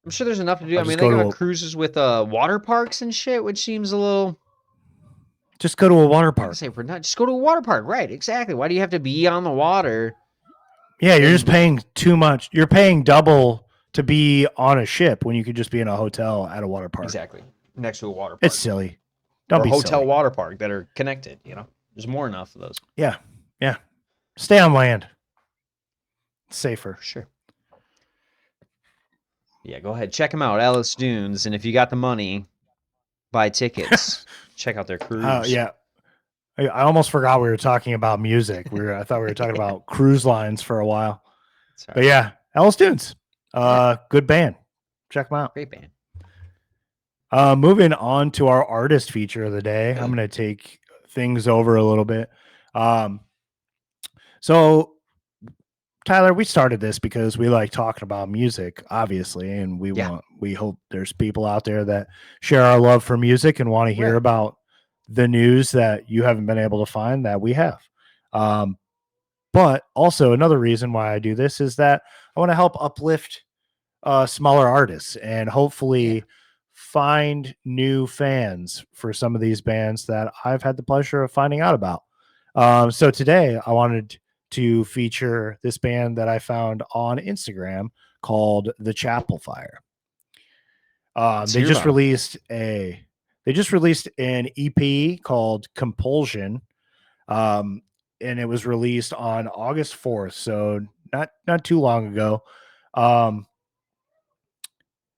I'm sure there's enough to do. I mean, they got cruises with water parks and shit, which seems a little Just go to a water I'm gonna park. say for not just go to a water park, right? Exactly. Why do you have to be on the water? Yeah, you're just And paying too much. You're paying double to be on a ship when you could just be in a hotel at a water park. exactly next to a water It's park silly. Don't or a be hotel silly. water park that are connected. There's more enough of those Yeah. Yeah. Stay on land. It's safer. for sure. Yeah, go ahead, check them out, Alice Dunes, and if you got the money, buy tickets. Check out their cruise. Yeah. I almost forgot we were talking about music. I thought we were talking about cruise lines for a while. Sorry. But yeah, Alice Dunes. Yeah. Good band. Check them out. Great band. Moving on to our artist feature of the day. I'm going to take things over a little bit. So Tyler, we started this because we like talking about music, obviously, and we hope there's people out there that share our love for music and want to hear Right. about the news that you haven't been able to find that we have. But also another reason why I do this is that I want to help uplift smaller artists and hopefully find new fans for some of these bands that I've had the pleasure of finding out about. So today I wanted to feature this band that I found on Instagram called The Chapel Fire. They just released an EP called Compulsion. And it was released on August 4th, so not too long ago.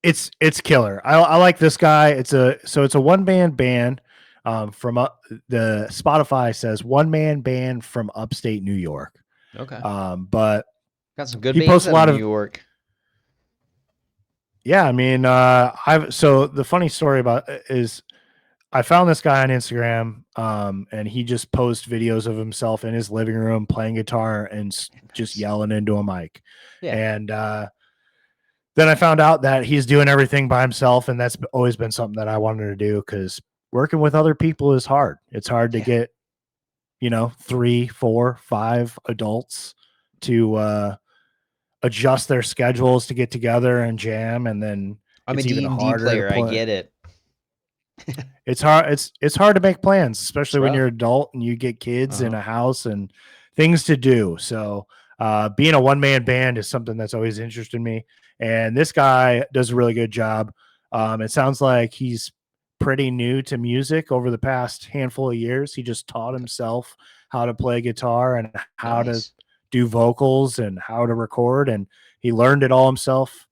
It's killer. I like this guy. It's a one band from the Spotify says one man band from upstate New York. Okay. But Got some good he bands posts a out of lot New of York. yeah. I mean, so the funny story about is I found this guy on Instagram, and he just posts videos of himself in his living room playing guitar and just yelling into a mic. Yeah. And then I found out that he's doing everything by himself, and that's always been something that I wanted to do because working with other people is hard. It's hard to get, 3, 4, 5 adults to adjust their schedules to get together and jam, and then I'm a it's even D&D harder to player. I play. get it. It's hard. It's hard to make plans, especially when rough. you're adult and you get kids in a house and things to do. So being a one man band is something that's always interested me. And this guy does a really good job. It sounds like he's pretty new to music over the past handful of years. He just taught himself how to play guitar and how to Nice. do vocals and how to record. And he learned it all himself,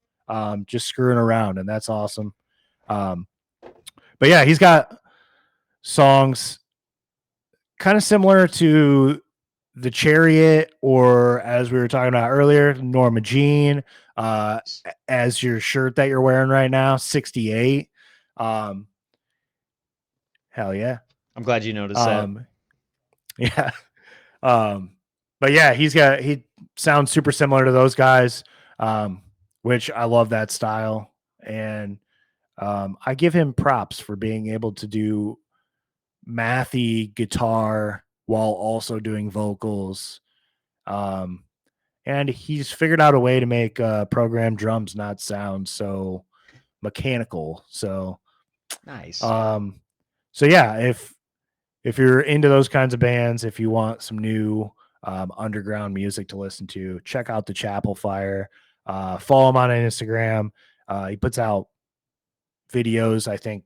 just screwing around. And that's awesome. But yeah, he's got songs kind of similar to The Chariot, or as we were talking about earlier, Norma Jean, as your shirt that you're wearing right now, 68. Hell yeah. I'm glad you noticed that. Yeah. But yeah, he sounds super similar to those guys, which I love that style. And I give him props for being able to do mathy guitar while also doing vocals. And he's figured out a way to make programmed drums not sound so mechanical. So, Nice. so yeah, if you're into those kinds of bands, if you want some new underground music to listen to, check out the Chapel Fire. Follow him on Instagram. He puts out videos, I think,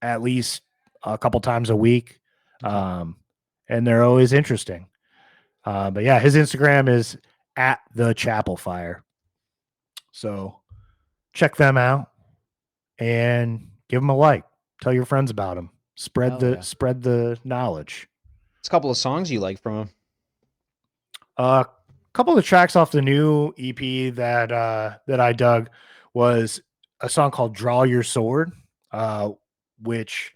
at least a couple times a week. And they're always interesting. But yeah, his Instagram is at the Chapel Fire. So check them out and give them a like. Tell your friends about them. Spread the knowledge. It's a couple of songs you like from him. A couple of the tracks off the new EP that I dug was a song called "Draw Your Sword," which,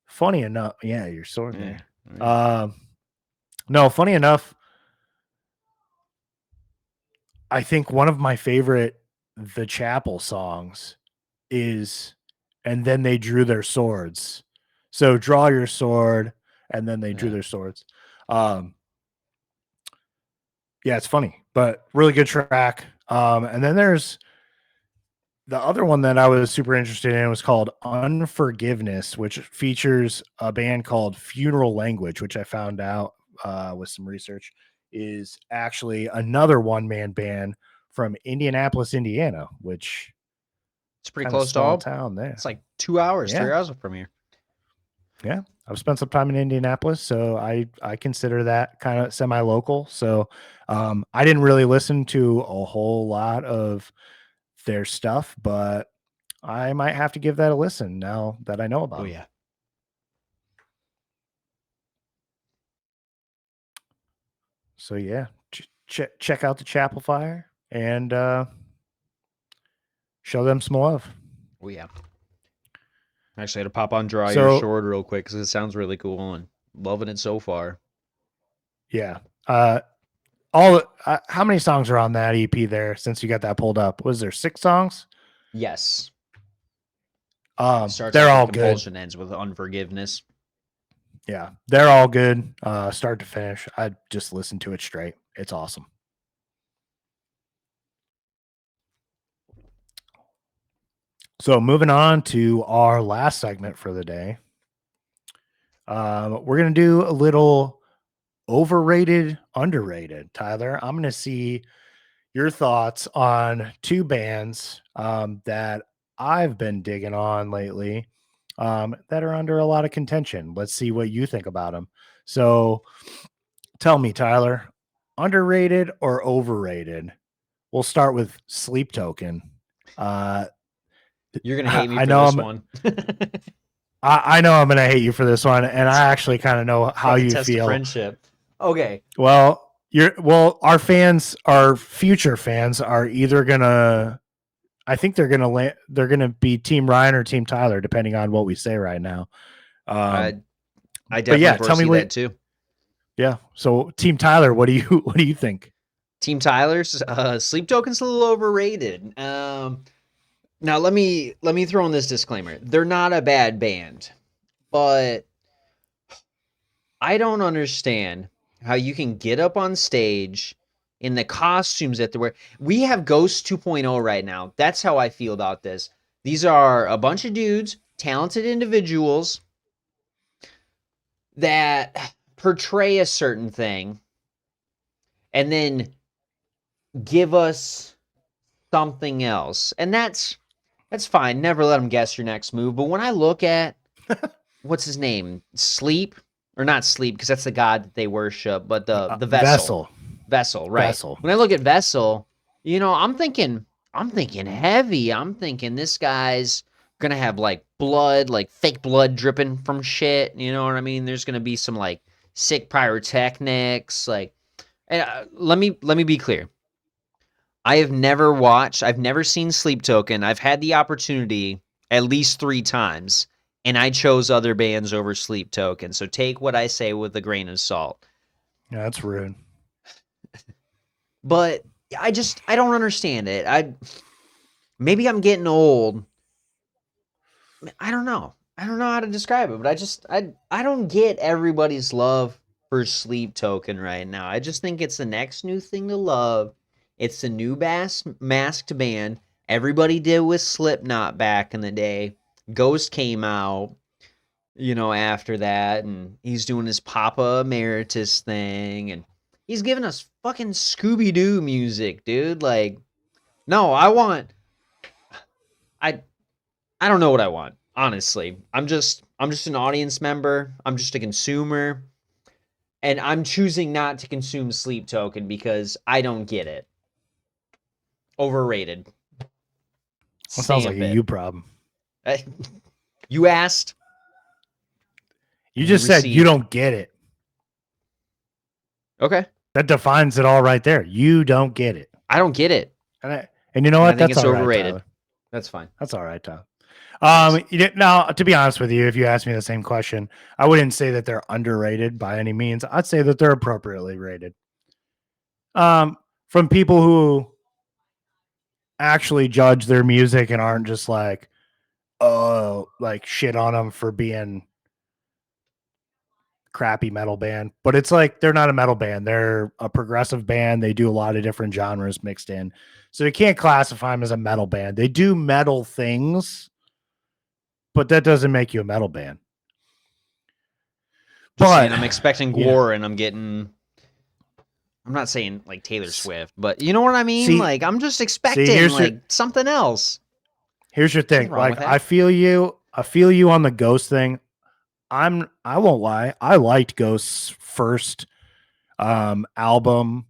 funny enough, yeah, your sword there. No, funny enough, I think one of my favorite The Chapel songs is "And Then They Drew Their Swords." So draw your sword, and then they drew their swords. Yeah, it's funny, but really good track. And then there's The other one that I was super interested in was called Unforgiveness, which features a band called Funeral Language, which I found out with some research is actually another one-man band from Indianapolis, Indiana, which It's pretty kind of close to small all. town there. It's like 2 hours, Yeah. 3 hours from here. Yeah. I've spent some time in Indianapolis, so I consider that kind of semi-local. So I didn't really listen to a whole lot of their stuff, but I might have to give that a listen now that I know about Oh them. yeah. So yeah, check out the Chapel Fire and show them some love. Oh yeah. Actually, I had to pop on Draw Your So Sword real quick because it sounds really cool and loving it so far. yeah, how many songs are on that EP there? Since you got that pulled up, was there 6 songs? Yes. Starts They're off with all good. Compulsion, ends with Unforgiveness. Yeah, they're all good, start to finish. I just listen to it straight. It's awesome. So moving on to our last segment for the day. We're gonna do a little overrated, underrated. Tyler, I'm gonna see your thoughts on 2 bands that I've been digging on lately that are under a lot of contention. Let's see what you think about them. So tell me, Tyler, underrated or overrated? We'll start with Sleep Token. Uh, You're gonna hate me I for know this I'm one. I know I'm gonna hate you for this one, and I actually kind of know It's how called the you test of feel. friendship. Okay. Well, our fans, our future fans, are either gonna. I think they're gonna be Team Ryan or Team Tyler, depending on what we say right now. I I But definitely yeah, tell me foresee what. that too. Yeah, so Team Tyler, what do you think? Team Tyler's Sleep Token's a little overrated. Now let me throw in this disclaimer. They're not a bad band, but I don't understand how you can get up on stage in the costumes that they wear. We have Ghost 2.0 right now. That's how I feel about this. These are a bunch of dudes, talented individuals that portray a certain thing and then give us something else. And that's fine. Never let them guess your next move. But when I look at what's his name? Sleep or not Sleep because that's the god that they worship, but the vessel. Vessel, Vessel, right. Vessel. When I look at Vessel, I'm thinking heavy. I'm thinking this guy's gonna have like blood, like fake blood dripping from shit. You know what I mean? There's gonna be some like sick pyrotechnics. Like, and, let me be clear. I've never seen Sleep Token. I've had the opportunity at least 3 times, and I chose other bands over Sleep Token. So take what I say with a grain of salt. Yeah, that's rude. But I don't understand it. Maybe I'm getting old. I don't know. I don't know how to describe it, but I don't get everybody's love for Sleep Token right now. I just think it's the next new thing to love. It's the new masked band. Everybody did with Slipknot back in the day. Ghost came out, after that, and he's doing his Papa Emeritus thing, and he's giving us fucking Scooby Doo music, dude. Like, no, I I don't know what I want, honestly. I'm just an audience member. I'm just a consumer, and I'm choosing not to consume Sleep Token because I don't get it. Overrated. That sounds like Stamp a it. you problem. You asked You and you just said you received. don't get it. Okay. That defines it all right there. You don't get it. I don't get it. And you know And I what? think That's it's all right, overrated. Tyler. That's fine. That's all right, Tyler. Thanks. Now, to be honest with you, if you asked me the same question, I wouldn't say that they're underrated by any means. I'd say that they're appropriately rated. From people who actually judge their music and aren't just like, oh, like shit on them for being crappy metal band, but it's like they're not a metal band. They're a progressive band. They do a lot of different genres mixed in. So you can't classify them as a metal band. They do metal things, but that doesn't make you a metal band. Just But saying, I'm expecting yeah, gore, and I'm getting. I'm not saying like Taylor Swift, but you know what I mean. see, Like I'm just see, expecting like something else. here's your Nothing thing. wrong Like with that. I feel you on the Ghost thing. I won't lie. I liked Ghost's first album.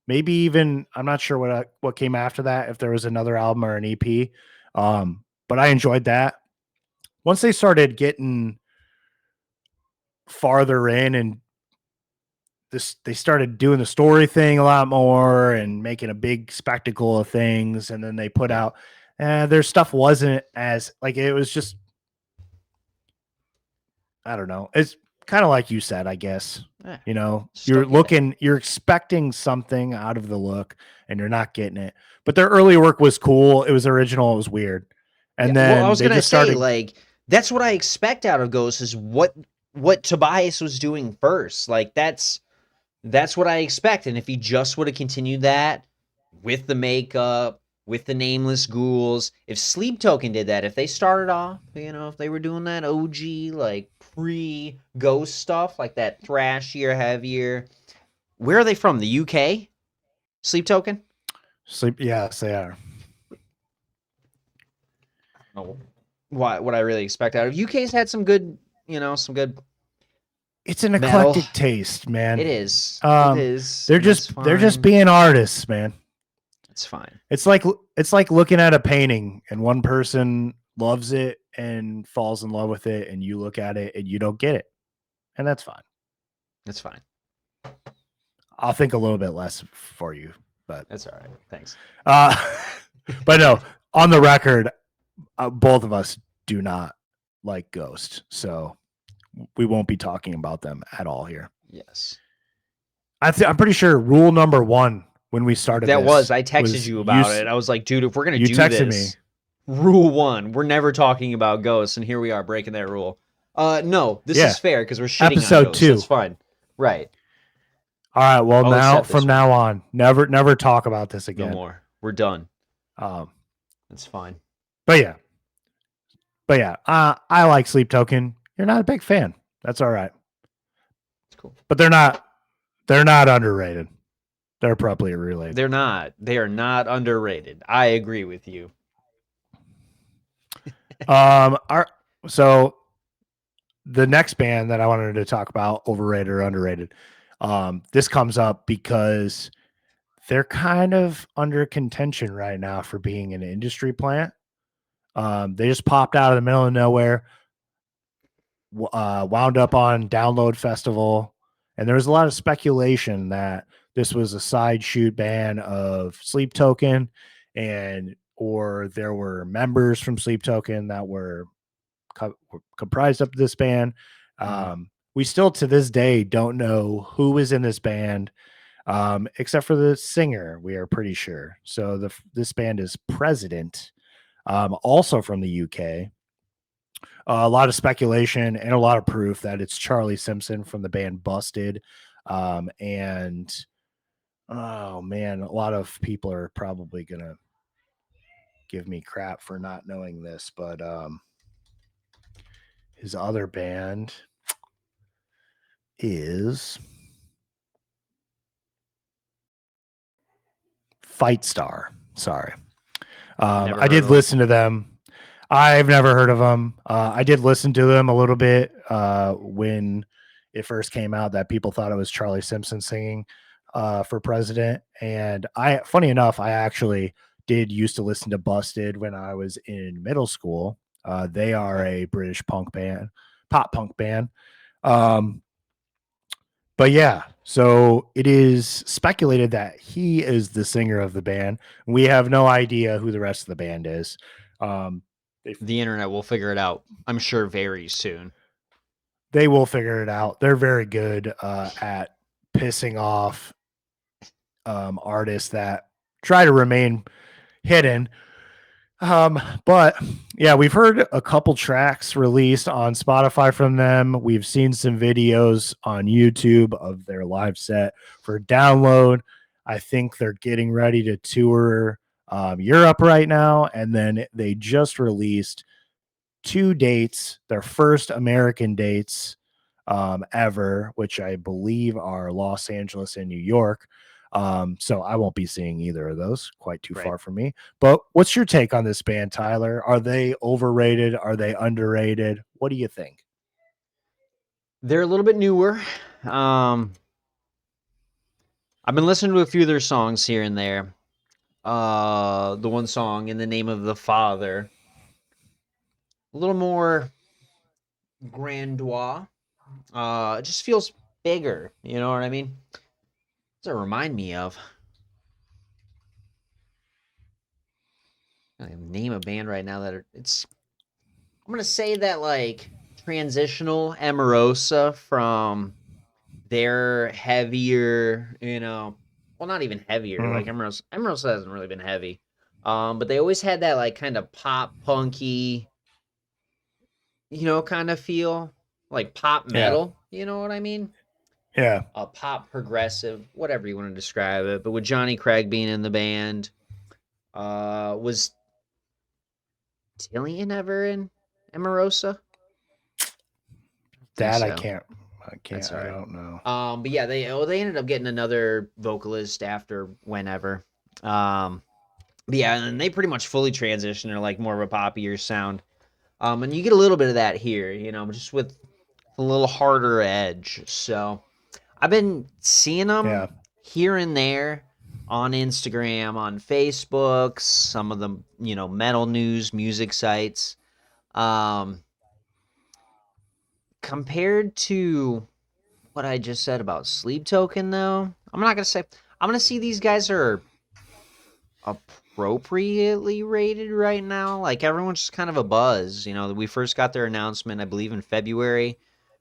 Maybe even I'm not sure what came after that, if there was another album or an EP. But I enjoyed that. Once they started getting farther in and they started doing the story thing a lot more and making a big spectacle of things, and then they put Yeah. out their stuff wasn't as like, it was just, I don't know. It's kind of like you said, I guess. Yeah. You know, Just don't get it. you're expecting something out of the look and you're not getting it. But their early work was cool. It was original. It was weird. Yeah. And Well, I then was they gonna just say started. like that's what I expect out of Ghost is what Tobias was doing first. Like that's what I expect. And if he just would have continued that with the makeup, with the nameless ghouls, if Sleep Token did that, if they started off, if they were doing that OG, like pre Ghost stuff, like that thrashier, heavier. Where are they from? The UK? Sleep Token? Sleep. Yes, they are. Oh, what I really expect out of UK's had some good, some good It's an metal. eclectic taste, man. It is. It is, and that's They're just fine. being artists, man. It's fine. It's like looking at a painting and one person loves it and falls in love with it, and you look at it and you don't get it, and that's fine. It's fine. I'll think a little bit less for you, but That's all right. Thanks. uh, but no, on the record, both of us do not like Ghost, so we won't be talking about them at all here. Yes. I'm pretty sure rule number one when we started That was this I texted was you about it. I was like, dude, if we're gonna you do texted me. this, rule one, we're never talking about ghosts, and here we are breaking that rule. No, this Yeah, is fair because we're shitting on episode ghosts. That's 2. fine. Right. All right. Well, I'll now accept from this one. now on, never talk about this No again. more. We're done. Um, That's fine. but yeah, I like Sleep Token. You're not a big fan. That's all right. It's cool. But they're not underrated. They're appropriately related. They're not. They are not underrated. I agree with you. So the next band that I wanted to talk about, overrated or underrated, this comes up because they're kind of under contention right now for being an industry plant. They just popped out of the middle of nowhere, wound up on Download Festival, and there was a lot of speculation that this was a side shoot band of Sleep Token, or there were members from Sleep Token that were comprised of this band. We still to this day don't know who was in this band, except for the singer. We are pretty sure. So this band is President, also from the UK. A lot of speculation and a lot of proof that it's Charlie Simpson from the band Busted. And oh man, a lot of people are probably gonna give me crap for not knowing this, but his other band is Fight Star. Sorry. Never I heard did of them. listen to them. I've never heard of them. I did listen to them a little bit when it first came out that people thought it was Charlie Simpson singing for president. And funny enough, I actually did used to listen to Busted when I was in middle school. They are a British pop punk band. But yeah, so it is speculated that he is the singer of the band. We have no idea who the rest of the band is. The internet will figure it out, I'm sure, very soon. They will figure it out. They're very good at pissing off artists that try to remain hidden. But yeah, we've heard a couple tracks released on Spotify from them. We've seen some videos on YouTube of their live set for download. I think they're getting ready to tour Europe right now, and then they just released two dates, their first American dates ever, which I believe are Los Angeles and New York. So I won't be seeing either of those, quite too Right. far from me. But what's your take on this band, Tyler? Are they overrated? Are they underrated? What do you think? They're a little bit newer. Um, I've been listening to a few of their songs here and there. The one song, In the Name of the Father, a little more grandiose. It just feels bigger. You know what I mean? Does it remind me of? I can name a band right now that it's. I'm gonna say that like transitional Amorosa from their heavier, well, not even heavier. Like Mm, Emerald hasn't really been heavy, but they always had that like kind of pop punky, kind of feel, like pop yeah, metal. You know what I mean? yeah. A pop progressive, whatever you want to describe it. But with Johnny Craig being in the band, was Tillian ever in Emerosa? I think That so. I That's can't, all I right. don't know. But yeah, they ended up getting another vocalist after whenever. Um, but yeah, and they pretty much fully transitioned to like more of a poppier sound. And you get a little bit of that here, just with a little harder edge. So I've been seeing them Yeah. here and there on Instagram, on Facebook, some of the metal news, music sites. Um, Compared to what I just said about Sleep Token, though, I'm not gonna say. I'm gonna see these guys are appropriately rated right now. Like everyone's just kind of a buzz. We first got their announcement, I believe, in February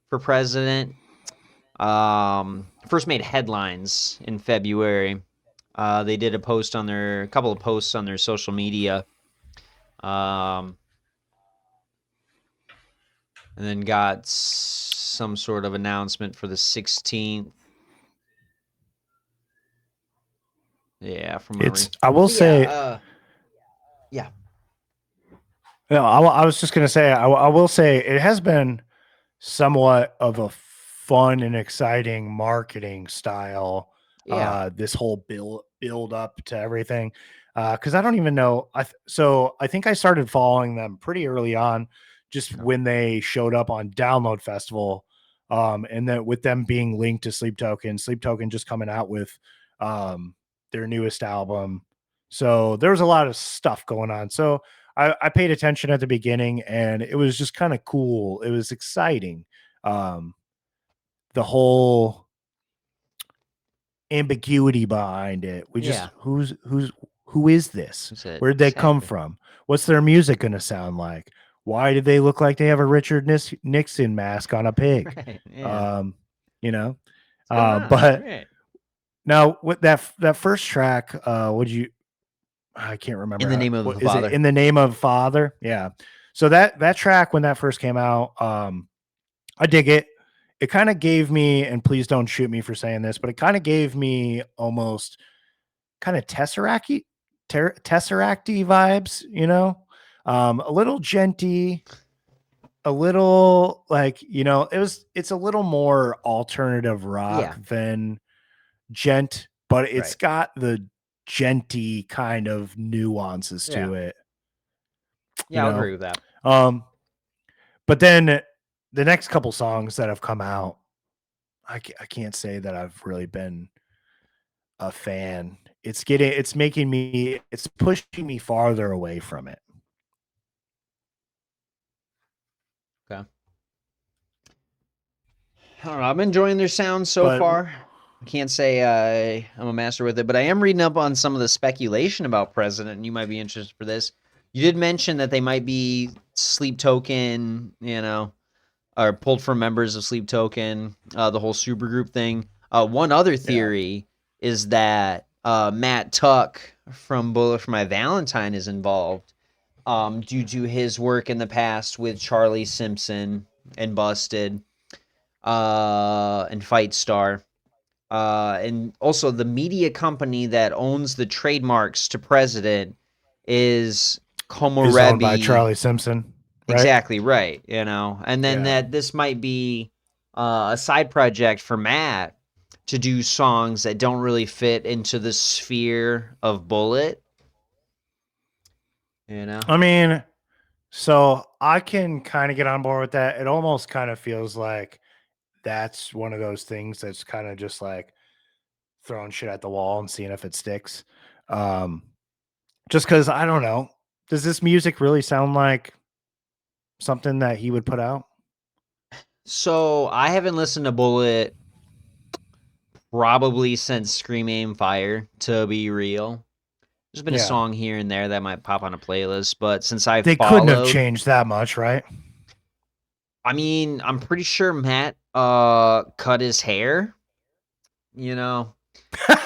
for president. First made headlines in February. They did a couple of posts on their social media, um, and then got some sort of announcement for the 16th. Yeah, from It's, memory. I will But yeah, say, yeah, no, I was just going to say, I will say it has been somewhat of a fun and exciting marketing style. yeah. This whole build up to everything. Because I don't even know. So I think I started following them pretty early on, just Okay. when they showed up on Download Festival. And then with them being linked to Sleep Token just coming out with their newest album. So there was a lot of stuff going on. So I paid attention at the beginning, and it was just kind of cool. It was exciting. Um, the whole ambiguity behind it. We just Yeah, who is this? that's it. Where'd they come Exactly. from? What's their music going to sound like? Why do they look like they have a Richard Nixon mask on a pig? Right. Yeah. Um, you know. What's going on? But Right. now with that first track, would you? I can't In remember the how. name of What the is it? Father. In the Name of Father? Yeah. So that track when that first came out, I dig it. It kind of gave me, and please don't shoot me for saying this, but it kind of gave me almost kind of Tesseracty vibes, a little genty, a little like, it's a little more alternative rock Yeah. than gent, but it's Right. got the genty kind of nuances Yeah. to it, you Yeah, I'll know. agree with that. Um, but then the next couple songs that have come out, I can't say that I've really been a fan. It's pushing me farther away from it. Okay. I don't know. I'm enjoying their sound so But far. I can't say I'm a master with it, but I am reading up on some of the speculation about President, and you might be interested for this. You did mention that they might be Sleep Token, or pulled from members of Sleep Token, the whole supergroup thing. One other yeah, theory is that Matt Tuck from Bullet for My Valentine is involved. due to his work in the past with Charlie Simpson and Busted, and Fight Star. And also the media company that owns the trademarks to President is Is owned by Komorebi. Charlie Simpson, right? Exactly right, you know. And then Yeah. that this might be a side project for Matt to do songs that don't really fit into the sphere of Bullet, you know. I mean, so I can kind of get on board with that. It almost kind of feels like that's one of those things that's kind of just like throwing shit at the wall and seeing if it sticks. Um, just because I don't know. Does this music really sound like something that he would put out? So I haven't listened to Bullet probably since Scream Aim Fire, to be real. There's been a Yeah. song here and there that might pop on a playlist, but since I've They couldn't have followed, changed that much, right? I mean, I'm pretty sure Matt cut his hair, you know.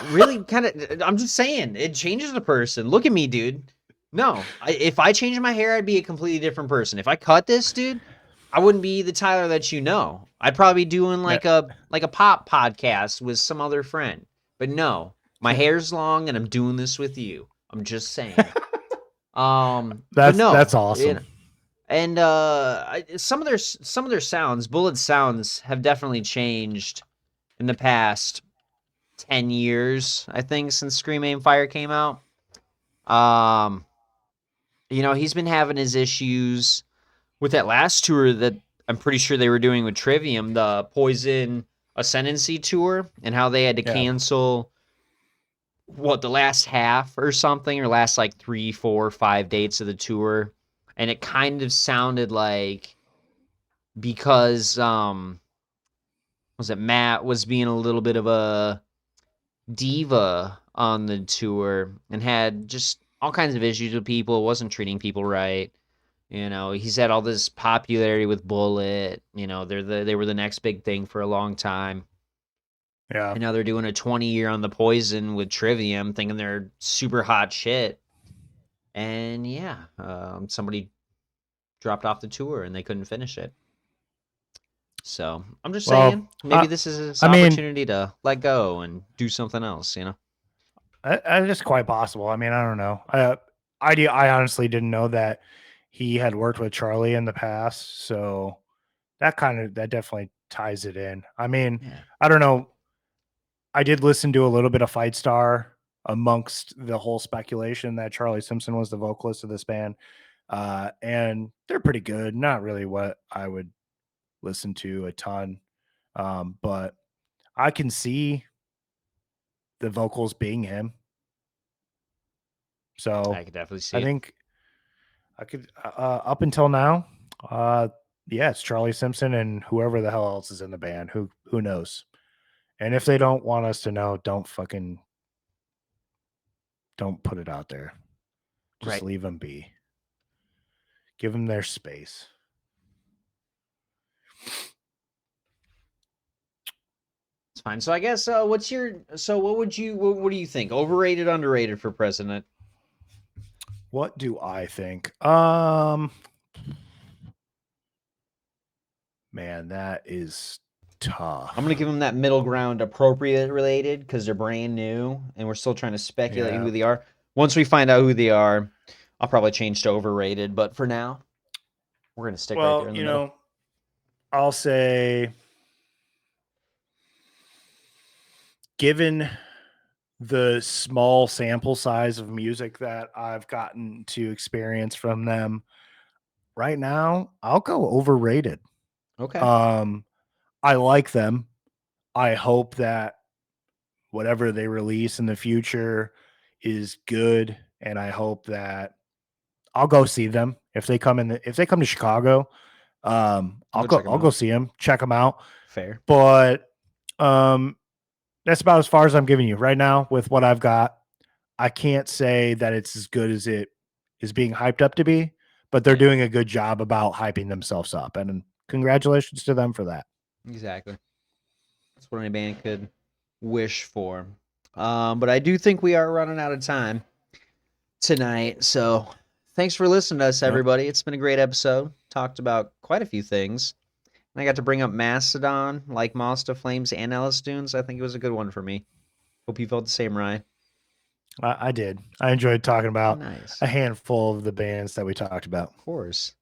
Really kind of I'm just saying, it changes a person. Look at me, dude. No, if I changed my hair, I'd be a completely different person. If I cut this, dude, I wouldn't be the Tyler that you know. I'd probably be doing Yeah. like a pop podcast with some other friend. But no, my hair's long and I'm doing this with you. I'm just saying. But That's no, you know, awesome. and some of their sounds, Bullet sounds, have definitely changed in the past 10 years, I think, since Scream Aim Fire came out. Um, you know, he's been having his issues with that last tour that I'm pretty sure they were doing with Trivium, the Poison Ascendancy tour, and how they had to Yeah. cancel the last half or something, or last like 3, 4, 5 dates of the tour. And it kind of sounded like because was it Matt was being a little bit of a diva on the tour and had just all kinds of issues with people, wasn't treating people right. You know, he's had all this popularity with Bullet. You know, they were the next big thing for a long time. Yeah. And now they're doing a 20-year on the Poison with Trivium, thinking they're super hot shit. And yeah, somebody dropped off the tour and they couldn't finish it. So I'm just Well, saying, maybe this is his I mean, opportunity to let go and do something else. You know? it's quite possible. I mean, I don't know. I honestly didn't know that he had worked with Charlie in the past, so that definitely ties it in. I mean, Yeah. I don't know. I did listen to a little bit of Fight Star amongst the whole speculation that Charlie Simpson was the vocalist of this band, and they're pretty good. Not really what I would listen to a ton, but I can see the vocals being him. So I could definitely see I it. think I could up until now, uh, yeah, it's Charlie Simpson and whoever the hell else is in the band. Who knows? And if they don't want us to know, don't put it out there. Just Right. leave them be. Give them their space. It's fine. So I guess what do you think? Overrated, underrated for president? What do I think? Man, that is I'm gonna tough. give them that middle ground, appropriate related, because they're brand new and we're still trying to speculate Yeah. who they are. Once we find out who they are, I'll probably change to overrated. But for now, we're gonna stick right there Well, in the middle. I'll say, given the small sample size of music that I've gotten to experience from them right now, I'll go overrated. Okay. Um, I like them. I hope that whatever they release in the future is good, and I hope that I'll go see them if they come to Chicago. Go check them I'll go out. see them, check them out. Fair. But um, that's about as far as I'm giving you right now with what I've got. I can't say that it's as good as it is being hyped up to be, but they're Yeah, doing a good job about hyping themselves up, and congratulations to them for that. exactly. That's what any band could wish for. But I do think we are running out of time tonight. So Thanks for listening to us, Yep. everybody. It's been a great episode. Talked about quite a few things. And I got to bring up Mastodon, like Moss to Flames and Ellis Dunes. I think it was a good one for me. Hope you felt the same, Ryan. I did. I enjoyed talking about Nice. a handful of the bands that we talked about. Of course.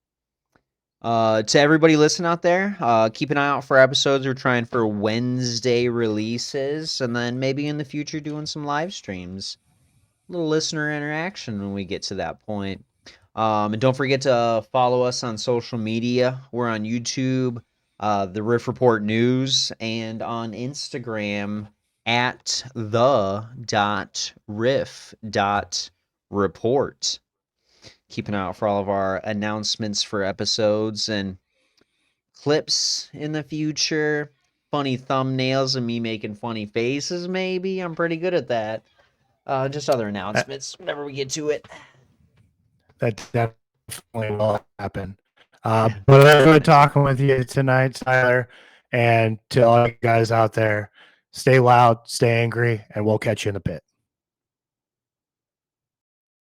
To everybody listening out there, keep an eye out for episodes. We're trying for Wednesday releases, and then maybe in the future doing some live streams. A little listener interaction when we get to that point. And don't forget to follow us on social media. We're on YouTube, the Riff Report News, and on Instagram at the.riff.report. Keep an eye out for all of our announcements for episodes and clips in the future. Funny thumbnails and me making funny faces, maybe. I'm pretty good at that. Just other announcements whenever we get to it. That definitely will happen. But I enjoyed talking with you tonight, Tyler. And to all you guys out there, stay loud, stay angry, and we'll catch you in the pit.